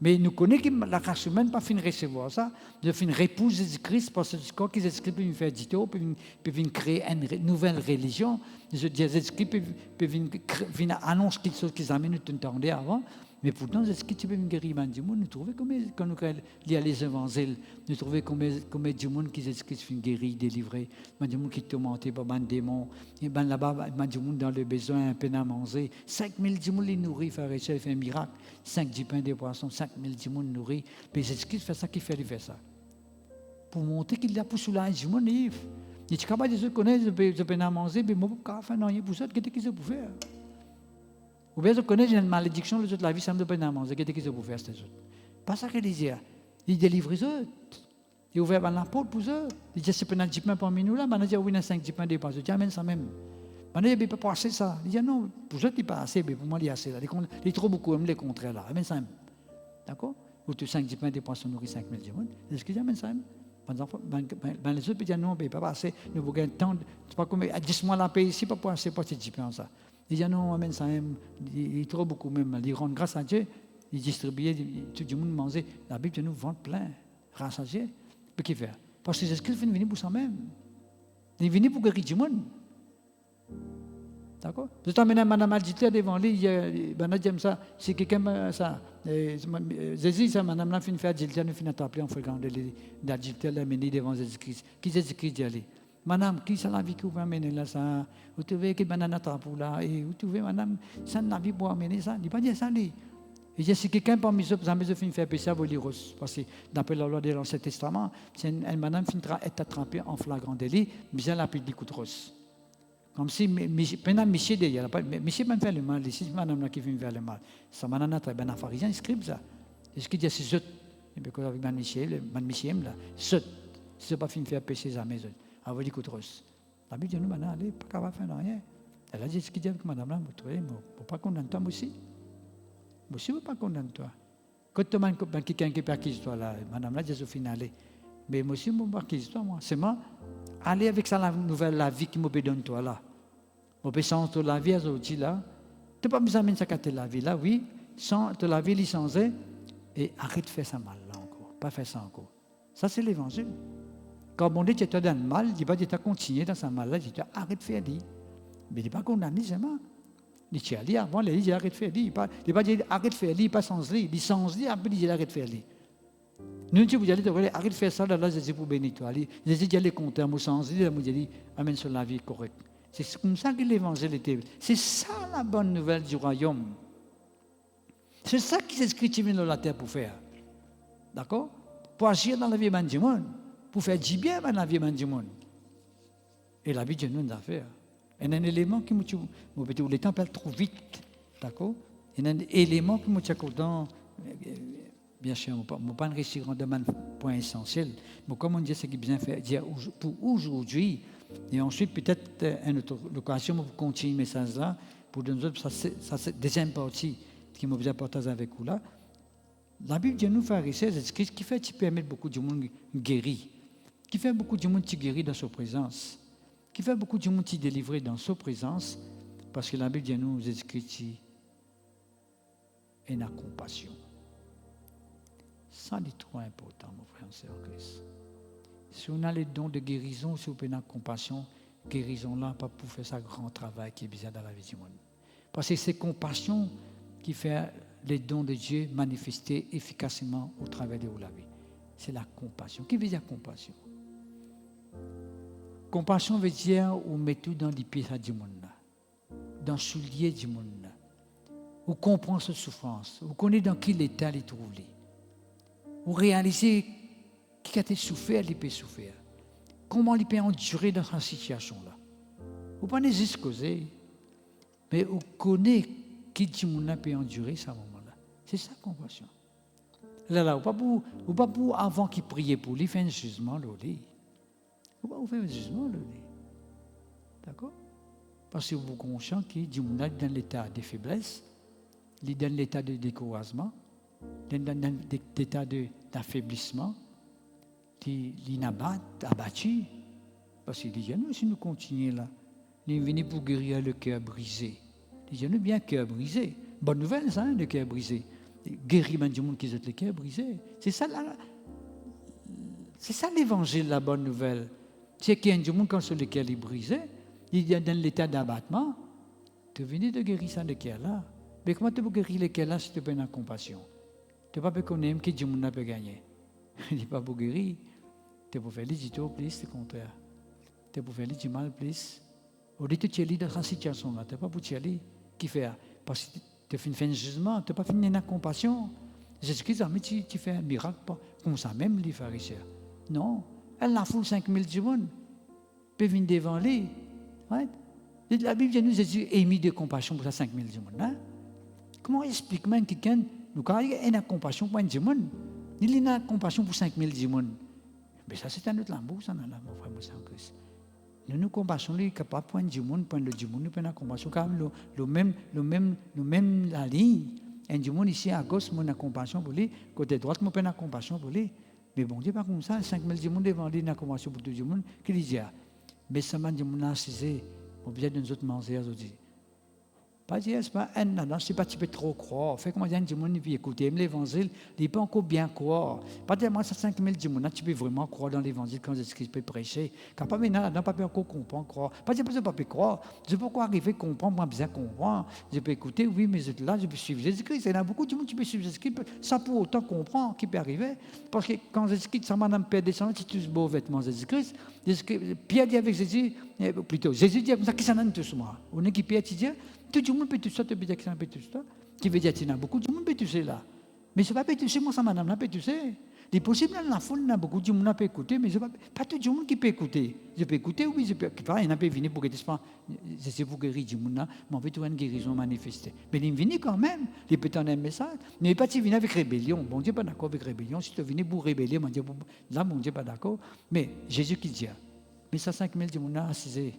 Mais nous connaissons que la race humaine pas fin de recevoir ça. De fin répouser Jésus-Christ parce que quand Jésus-Christ peut nous faire du tout, peut venir créer une nouvelle religion. Jésus-Christ peut venir annoncer quelque chose qu'ils amènent nous entendions avant. Mais pourtant, est-ce que tu peux me guérir du monde? Nous trouvons quand nous lisons les évangiles, nous trouvons combien du monde qui Jésus-Christ fait guérir, délivrer, du monde qui est tourmenté par un démon, et ben là-bas, du monde dans le besoin, un peu à manger. 5000 du monde les nourrit, frère et sœur, il fait un miracle. 5 du pain des poissons, 5000 du monde nourrit. Puis Jésus-Christ fait ça, il fait ça. Pour montrer qu'il a pour soulager du monde, il est capable de se connaître, de pain à manger, mais moi, je ne peux pas faire rien pour ça, qu'est-ce qu'il peut faire? Ou bien je connais une malédiction, les autres, la vie, ça ne peut pas manger. Qu'est-ce qu'ils ont pour faire, ces autres? Pas ça qu'il dit. Il délivre les autres. Il ouvre la porte pour eux. Il dit, c'est pas un petit pain parmi nous là, mais il dit, oui, il y a 5 petits pains dépassés. Je dis, amène ça même. Maintenant, il ne peut pas assez ça. Il dit non, pour eux, il n'est pas assez, mais pour moi, il est assez là. Il est trop beaucoup, même les contraires là. Amen, ça. D'accord? Ou tu 5 10 pains de poissons nourris 5 000 diamants. Est-ce qu'il y a amen, ça? Les autres disent non, mais pas assez. Nous avons un temps. C'est pas comme 10 mois la paix ici, pas assez pour ces 10 pains ça. Il dit non, amen, ça. Il est trop beaucoup même. Il rend grâce à Dieu. Il distribue, tout le monde mange. La Bible nous vend plein. Grâce à Dieu. Mais qu'est-ce qu'il fait? Parce que Jésus-Christ est venu pour ça même. Il est venu pour guérir du monde. D'accord? Je t'emmène à Madame Adjitler devant lui, j'aime ça. Si quelqu'un ça, Jésus, ça, Madame l'a fait faire Adjitler, nous finissons appeler en fréquent d'Adjitler, l'a mené devant Jésus-Christ. Qui Jésus-Christ dit aller? Madame, qui ça la vie que vous amener là, ça? Vous trouvez que Madame attrape là, et vous trouvez, Madame, ça la vie pour amener ça? Il ne pas dire ça, lui. Il dit, si quelqu'un parmi eux, vous avez fait faire péché, vous lire, parce que d'après la loi de l'Ancien Testament, si une madame finira être attrapée en flagrant délit, mais elle a pris des coups de rose. Comme si, pendant Michel, il n'y a pas, Michel ne fait le mal, c'est madame là qui vient faire le mal. Ça m'a donné un pharisien, il scribe ça. Est-ce qu'il dit, c'est zut? Et bien, avec man Michel là, zut. Si ce n'est pas fini de faire péché, ça maison. Elle va dire coups de rose. La Bible dit, nous, maintenant, allez, pas capable de faire rien. Elle a dit, ce qu'il dit avec madame là, vous trouvez, il ne faut pas condamner toi, moi aussi. Moi aussi, je ne veux pas condamner toi. Quand tu as quelqu'un qui peut acquis toi là, madame là, Jésus finale. Mais moi aussi, je ne veux pas acquis toi, moi. C'est moi. Allez avec ça, la nouvelle, la vie qui me donne toi là. Je peux changer la vie à aujourd'hui là. Tu n'as pas besoin de ça la vie là, oui. Sans te la vie licenciée et arrête de faire ça mal là encore. Pas faire ça encore. Ça, c'est l'évangile. Quand on dit que tu as dans le mal, il ne dit pas que tu as continué dans ce mal là, il dit arrête de faire ça. Mais il n'est pas condamné, c'est moi. Il dit allez avant, il dit arrête de faire ça. Il ne pas dire arrête de faire ça, il pas sans lui. Il dit sans lui, après il dit arrête de faire ça. Nous, tu vous allez arrête de faire ça, là, Jésus pour bénir toi. Jésus dit, allez compter un mot sans lui, il dit, amène sur la vie correcte. C'est comme ça que l'évangile était. C'est ça la bonne nouvelle du royaume. C'est ça qui s'écrit dans la terre pour faire. D'accord? Pour agir dans la vie du monde. Pour faire du bien dans la vie du monde. Et la vie de nous, nous a fait. Il y a un élément qui me dit, le temps passe trop vite. D'accord? Il y a un élément qui me dit, bien sûr, je ne vais pas réussir dans un point essentiel. Mais comme on dit, c'est qui bien fait pour aujourd'hui. Et ensuite, peut-être une autre occasion pour continuer le message là. Pour nous autres, ça c'est deuxième partie qui m'a besoin de partager avec vous là. La Bible dit nous frères et sœurs, Jésus-Christ qui fait, qui permet beaucoup de monde guéri, qui fait beaucoup de monde qui guérit dans sa présence, qui fait beaucoup de monde qui délivré dans sa présence, parce que la Bible dit nous Jésus-Christ est la compassion. Ça est trop important, mon frère et sœur Christ. Si on a les dons de guérison, si on a la compassion, guérison là, pas pour faire ça grand travail qui est bizarre dans la vie du monde. Parce que c'est compassion qui fait les dons de Dieu manifester efficacement au travers de la vie. C'est la compassion. Qui veut dire compassion? Compassion veut dire on met tout dans les pieds du monde, dans le soulier du monde. On comprend cette souffrance. On connaît dans quel état il est trouvé. On réalise qui a été souffert, il peut souffrir. Comment il peut endurer dans cette situation-là? On ne peut pas juste causer, mais on connaît qui dit qu'on peut endurer ce moment-là. C'est ça la compassion. Là, on ne peut pas avant qu'il prie pour lui, faire un jugement. On ne peut pas faire un jugement. D'accord? Parce que vous êtes conscient qu'il dit qu'on est dans l'état de faiblesse, il est dans l'état de découragement, dans l'état d'affaiblissement, il est abattu. Parce qu'il dit, nous, si nous continuons là, nous venons pour guérir le cœur brisé. Il dit, nous, bien cœur brisé. Bonne nouvelle, ça, le cœur brisé. Guérir du monde qui a le cœur brisé. C'est ça l'évangile, la bonne nouvelle. C'est qu'il y a du monde quand le cœur est brisé, il est dans l'état d'abattement. Tu es venu de guérir ça, le cœur là. Mais comment tu peux guérir le cœur là si tu n'as pas de compassion? Tu ne peux pas connaître qui du monde peut gagner. Il n'est pas pour guérir. Tu peux faire du tout plus, c'est le contraire. Tu peux faire du mal plus. Au lieu de tu es dans cette situation-là, tu n'es pas pour tu aller. Qui fait? Parce que tu fais un jugement, tu n'as pas fini la compassion. Jésus-Christ a dit, tu fais un miracle, comme ça même les pharisiens. Non, elle la foule 5000 du monde. Peut venir devant lui. Right? La Bible dit, Jésus a mis de compassion pour ça 5000 du monde. Hein? Comment explique-moi quelqu'un, nous, quand il a une compassion pour un du monde, il a une compassion pour 5000 du monde. Mais ça, c'est un autre lambeau, ça, mon frère, mon Saint-Christ. Nous compassion, est capable de prendre du monde, prendre le monde, nous prenons la compassion, car le même la ligne. Un du monde ici à gauche, moi, la compassion pour lui, côté droite, moi, prendre la compassion pour lui. Mais bon Dieu, pas comme ça, 5000 du monde devant lui, la compassion pour tout le monde, qui dit, mais ça m'a dit, mon assisé, on vient d'une autre manière, aujourd'hui. Pas dire, c'est pas un non, c'est pas tu peux trop croire. Fait comment dire, du monde qui écoute l'évangile, il peut encore bien croire. Pas dire, moi, ça 5000 du monde, tu peux vraiment croire dans l'évangile quand Jésus-Christ peut prêcher. Car pas maintenant, pas peut encore comprendre, croire. Pas dire, je ne peux pas croire. Je peux encore arriver à comprendre, moi, bien comprendre. Je peux écouter, oui, mais là, je peux suivre Jésus-Christ. Il y en a beaucoup de monde qui peut suivre Jésus-Christ sans pour autant comprendre qui peut arriver. Parce que quand Jésus-Christ, ça m'a Pierre descend, si tu es beau vêtement Jésus-Christ, Pierre dit avec Jésus, plutôt, Jésus dit, qui s'en a tous moi. On est qui Pierre dit, tout le monde peut tout ça, tu peux dire que ça peut tout ça. Qui veut dire qu'il y en a beaucoup, tout le monde peut tout ça là. Mais ce n'est pas peut tout ça, moi, ça madame là peut tout ça. Il est possible, dans la foule, il y a beaucoup de monde qui peut écouter, mais pas tout le monde qui peut écouter. Je peux écouter, oui, je peux. Il y en a qui venir pour que c'est pour guérir du monde là, mais on veut trouver une guérison manifestée. Mais il vient quand même, il peut donner un message. Mais pas si venir avec rébellion. Bon Dieu pas d'accord avec rébellion. Si tu viens pour rébeller, mon Dieu, là, mon Dieu pas d'accord. Mais Jésus qui dit, mais ça 5000 du monde là, assisé.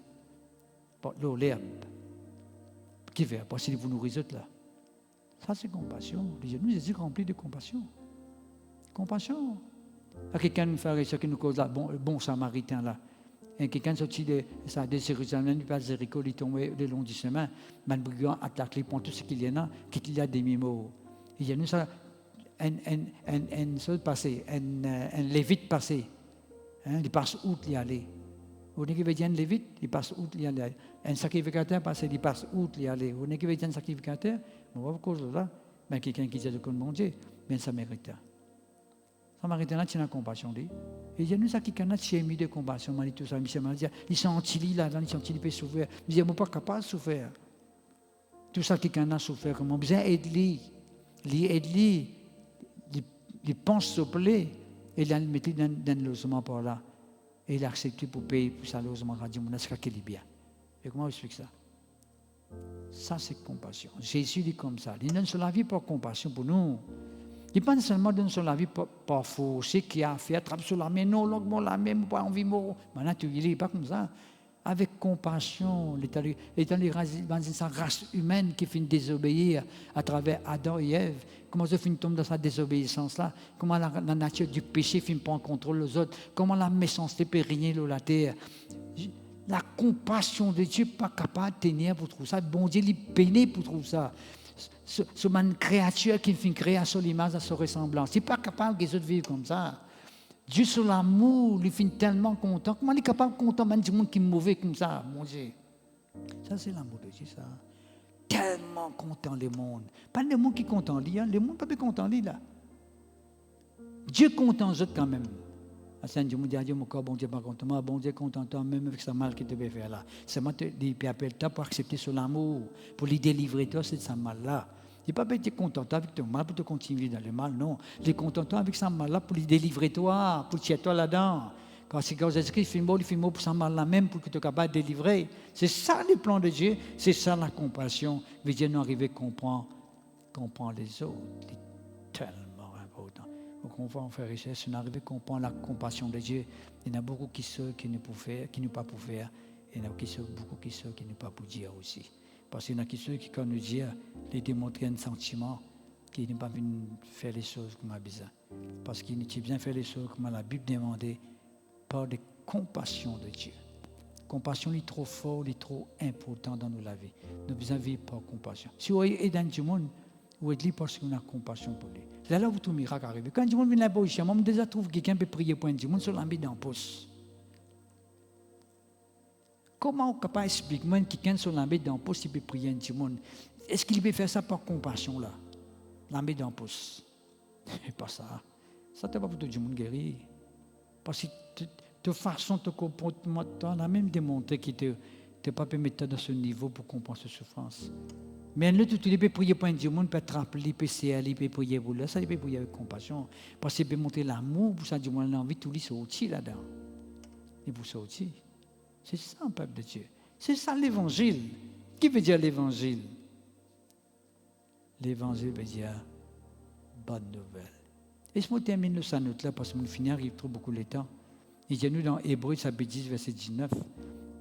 L'herbe. Qui fait parce qu'il vous nourrit là. Ça, c'est compassion. Nous, Jésus rempli de compassion. Compassion. Il y a quelqu'un qui nous cause là, bon samaritain là. Et quelqu'un sorti de Jérusalem, il passe Jéricho, il tombe le long du chemin. Man brigand attaque les ponts, tout ce qu'il y en a, qu'il y a des mimos. Il y a nous ça, un lévite passé. Il passe où il y allait. On est qui veut dire un lévite, il passe où il y allait. Un sacrificateur passe, il passe où il y allait. On est qui veut dire un sacrificateur, on va cause de là. Mais quelqu'un qui dit de mon Dieu, mais ça mérite. Samaritain, tu as compassion de lui. Et il y a nous ça qui a mis de compassion, tout ça, Michel m'a dit, ils sont anti là, ils sont anti-li peut souffrir. Je dis, je ne suis pas capable de souffrir. Tout ça qui a souffert, comment besoin aide-lui. Aide-lui, il pense se plaît, et il le met dans le logement par là. Et il a accepté pour payer pour sa logement radio, mon est-ce qu'il est bien. Et comment explique ça? Ça, c'est compassion. Jésus dit comme ça. Il donne sur la vie par compassion pour nous. Il ne pas seulement donne sur la vie par force, qui a fait attraper sur la main, non, l'autre, la même, pas envie de mourir. Maintenant, il n'est pas comme ça. Avec compassion, l'État dans sa race humaine qui finit désobéir à travers Adam et Ève. Comment ça finit tomber dans sa désobéissance-là? Comment la nature du péché finit prendre contrôle les autres? Comment la méchanceté peut régner sur la terre? La compassion de Dieu n'est pas capable de tenir pour trouver ça. Bon Dieu, il est peiné pour trouver ça. C'est une créature qui finit créer à son image, à son ressemblance. Il n'est pas capable que les autres vivent comme ça. Dieu sur l'amour, il finit tellement content. Comment il est capable de content même du monde qui est mauvais comme ça, mon Dieu? Ça, c'est l'amour de Dieu, ça. Tellement content le monde. Pas le monde qui est content, hein? Le monde pas plus content, là. Dieu content eux quand même. Dieu me dit, Dieu, mon corps, bon Dieu, pas content. Moi, bon Dieu, content, toi, même avec sa mal qu'il devait faire là. C'est moi qui appelle toi pour accepter son amour, pour lui délivrer toi, c'est de sa mal-là. Il n'est pas être content avec ton mal pour te continuer dans le mal, non. Il est content avec sa mal-là pour lui délivrer toi, pour tirer toi là-dedans. Quand Jésus-Christ fait mot pour sa mal-là même, pour que tu sois capable de délivrer. C'est ça le plan de Dieu, c'est ça la compassion. Mais Dieu nous arrive à comprendre les autres. C'est tellement important. Au comprendre, frère et sœurs, si on arrive à comprendre la compassion de Dieu, il y en a beaucoup qui sont qui ne peuvent faire, qui ne pas pour faire. Il y en a beaucoup qui sont qui ne pas pour dire aussi. Parce qu'il y en a qui sont qui, quand nous disent, les démontrer un sentiment, qui n'est pas venu faire les choses comme a besoin. Parce qu'il n'est bien faire les choses comme la Bible demandait, par de compassion de Dieu. Compassion est trop fort, est trop important dans nos vies. Nous devons vivre par compassion. Si vous êtes dans le monde, vous êtes libre parce qu'on a compassion pour lui. C'est là où tout miracle arrive. Quand le monde vient là-bas, moi, je déjà trouve quelqu'un qui peut prier pour un monde sur l'ambit dans le poste. Comment on est capable d'expliquer que quelqu'un sur l'ambit dans le poste, il peut prier un monde? Est-ce qu'il peut faire ça par compassion là? L'ambit dans le poste. C'est pas ça. Ça, n'est pas pour tout le monde guérir. Parce que de façon, de comportement, tu as même démontré que tu n'es pas pu mettre dans ce niveau pour comprendre cette souffrance. Mais là, tu peux prier pour un Dieu, il peut te rappeler, il peut serrer, il peut prier pour lui. Ça, il peut prier avec compassion. Parce qu'il peut montrer l'amour pour ça, Dieu, il a envie de tout lui sortir là-dedans. Et pour sortir. C'est ça, un peuple de Dieu. C'est ça l'évangile. Qui veut dire l'évangile? L'évangile veut dire bonne nouvelle. Et je me termine sa note là parce que mon finir arrive trop beaucoup de temps. Il dit nous dans Hébreux chapitre 10 verset 19.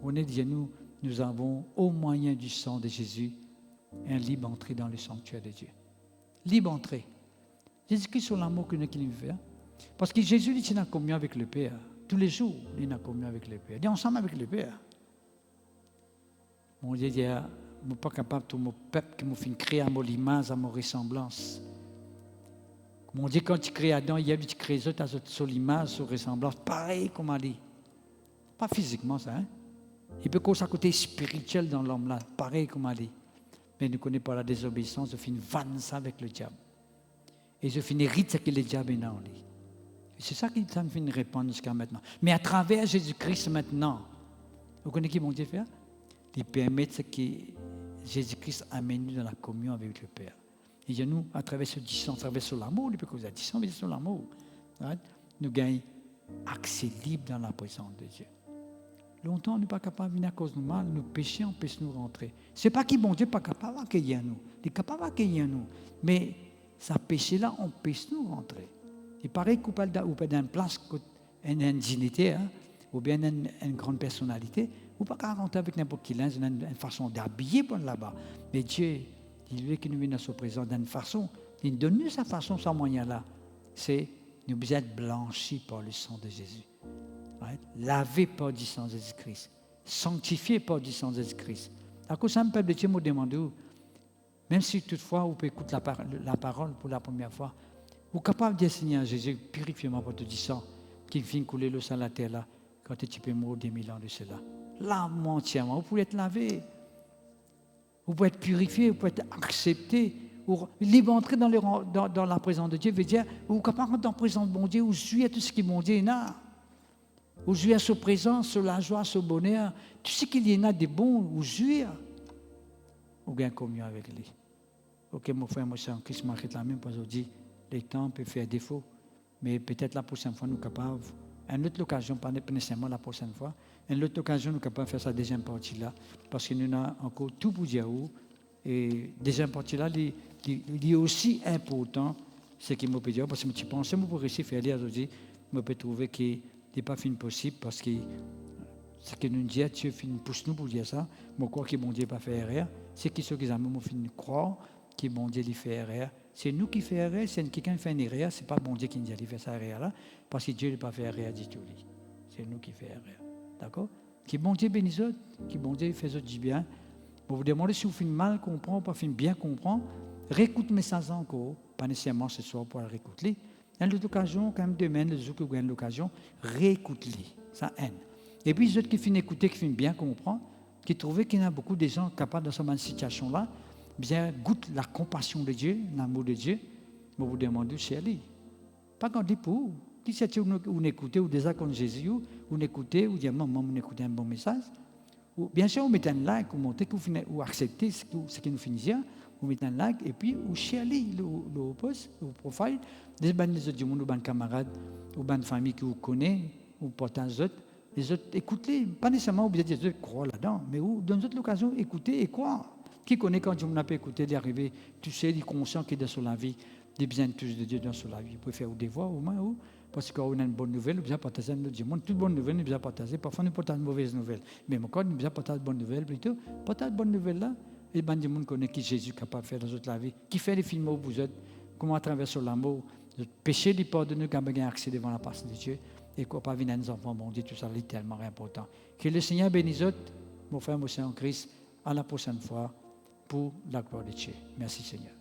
On est dit, nous avons, au moyen du sang de Jésus, un libre entrée dans le sanctuaire de Dieu. Libre entrée. Jésus-Christ sur l'amour que nous fait. Parce que Jésus il est en communion avec le Père. Tous les jours, il est en communion avec le Père. Il est ensemble avec le Père. Mon Dieu dit, je ne suis pas capable de mon peuple qui m'a fait créer à mon image, à mon ressemblance. Mon Dieu, quand tu crées Adam, il y a tu crées les autres sur l'image, sur ressemblance, pareil comme on dit. Pas physiquement ça, hein? Il peut causer un côté spirituel dans l'homme là, pareil comme on dit. Mais ne connaît pas la désobéissance, je finis vanne ça avec le diable. Et je finis rite ce que le diable est dans lui. C'est ça qu'il me fait répondre jusqu'à maintenant. Mais à travers Jésus-Christ maintenant, vous connaissez qui mon Dieu fait? Il permet ce que Jésus-Christ amène nous dans la communion avec le Père. Et nous, à travers ce distance, à travers ce l'amour, il peut causer distance, mais sur l'amour, nous gagnons accès libre dans la présence de Dieu. Longtemps, on n'est pas capable de venir à cause de nous mal, nous péchons, on peut nous rentrer. Ce n'est pas que bon Dieu n'est pas capable d'accueillir nous. Il est capable d'accueillir nous. Mais ce péché-là, on peut nous rentrer. Il paraît qu'on peut d'une place, une dignité, ou bien une grande personnalité, ou pas qu'à rentrer avec n'importe qui, une façon d'habiller pour là-bas. Mais Dieu, il veut qu'il nous vienne à sa présence d'une façon, il donne nous sa façon, ce moyen-là. C'est nous besoin être blanchis par le sang de Jésus. Lavé par du sang de Jésus-Christ. Sanctifié par du sang de Jésus-Christ. À cause de ça, le peuple de Dieu m'a demandé, même si toutefois vous pouvez écouter la parole pour la première fois, vous êtes capable de dire, Seigneur Jésus, purifie-moi par tout du sang qui vient couler le sang de la terre là, quand tu peux mourir des 1000 ans de cela. Lave-moi entièrement, vous pouvez être lavé. Vous pouvez être purifié, vous pouvez être accepté. Libre entrer dans la présence de Dieu veut dire, vous êtes capable d'entrer dans la présence de bon Dieu, vous jouissez tout ce qui est bon Dieu là. Vous jouissez à sa présence, sur la joie, sur le bonheur. Tout ce qu'il y en a de bon, vous jouissez. Vous gagnez communion avec lui. Ok, mon frère, moi, c'est en Christ, m'arrête la même parce que je dis, les temps peuvent faire défaut. Mais peut-être la prochaine fois, nous sommes capables. Une autre occasion, pas nécessairement la prochaine fois, une autre occasion, nous sommes capables de faire cette deuxième partie-là. Parce que nous avons encore tout pour dire où. Et deuxième partie-là, il est aussi important, ce qui m'a dire. Parce que tu penses, que pour réussir à faire lire aujourd'hui, je peux trouver que n'est pas fin possible parce que ce que nous disons, Dieu pousse nous pour dire ça. Mais quoi que bon Dieu pas fait erreur, c'est que ceux qui ont fait croire que bon Dieu lui fait erreur. C'est nous qui fait erreur, c'est quelqu'un qui fait une erreur, c'est pas bon Dieu qui nous dit de faire ça erreur là, parce que Dieu n'a pas fait erreur du tout. C'est nous qui fait erreur. D'accord? Que bon Dieu bénisse autres, que bon Dieu fait autres du bien. Vous vous demandez si vous faites mal comprendre, pas fait bien comprendre, réécoute mes messages encore, pas nécessairement ce soir pour réécouter. Dans l'occasion, quand même demain, les jours que vous avez l'occasion, réécoute-les. Ça aide. Et puis, les autres qui finissent d'écouter, qui finissent bien comprendre, qui trouvent qu'il y a beaucoup de gens capables dans cette situation-là, bien goûtent la compassion de Dieu, l'amour de Dieu. Vous vous demandez si elle est. Pas quand dit pour vous. Qui c'est vous écoutez, ou déjà comme Jésus, vous écoutez, ou dites, maman, vous écoutez un bon message. Ou, bien sûr, vous mettez un like, vous montez, vous acceptez ce qui nous finit. Vous mettez un like, et puis vous chalez le post, le profil. Les autres du monde, les camarades, ou les familles que vous connaissez, ou partagez les autres, écoutez, pas nécessairement obligé de croire là-dedans, mais vous donnez l'occasion d'écouter et croire. Qui connaît quand on n'a pas écouté, d'arriver, tu sais, il est conscient qu'il est dans la vie, des besoins tous de Dieu dans la vie. Vous pouvez faire des voix au moins, parce qu'on a une bonne nouvelle, vous avez partagé avec notre monde. Toute bonne nouvelle, nous avons partagé. Parfois, nous partagons une mauvaise nouvelle. Mais encore, nous avons partagé une bonne nouvelle plutôt. Partagez une bonne nouvelle là, et ben du monde connaît qui Jésus est capable de faire dans notre la vie, qui fait les films où vous êtes, comment à travers l'amour, le péché du pardonner quand on a accès devant la personne de Dieu, et qu'on pas venir à nos enfants, bon Dieu, tout ça est tellement important. Que le Seigneur bénisse autres, mon frère, mon Seigneur en Christ, à la prochaine fois, pour la gloire de Dieu. Merci Seigneur.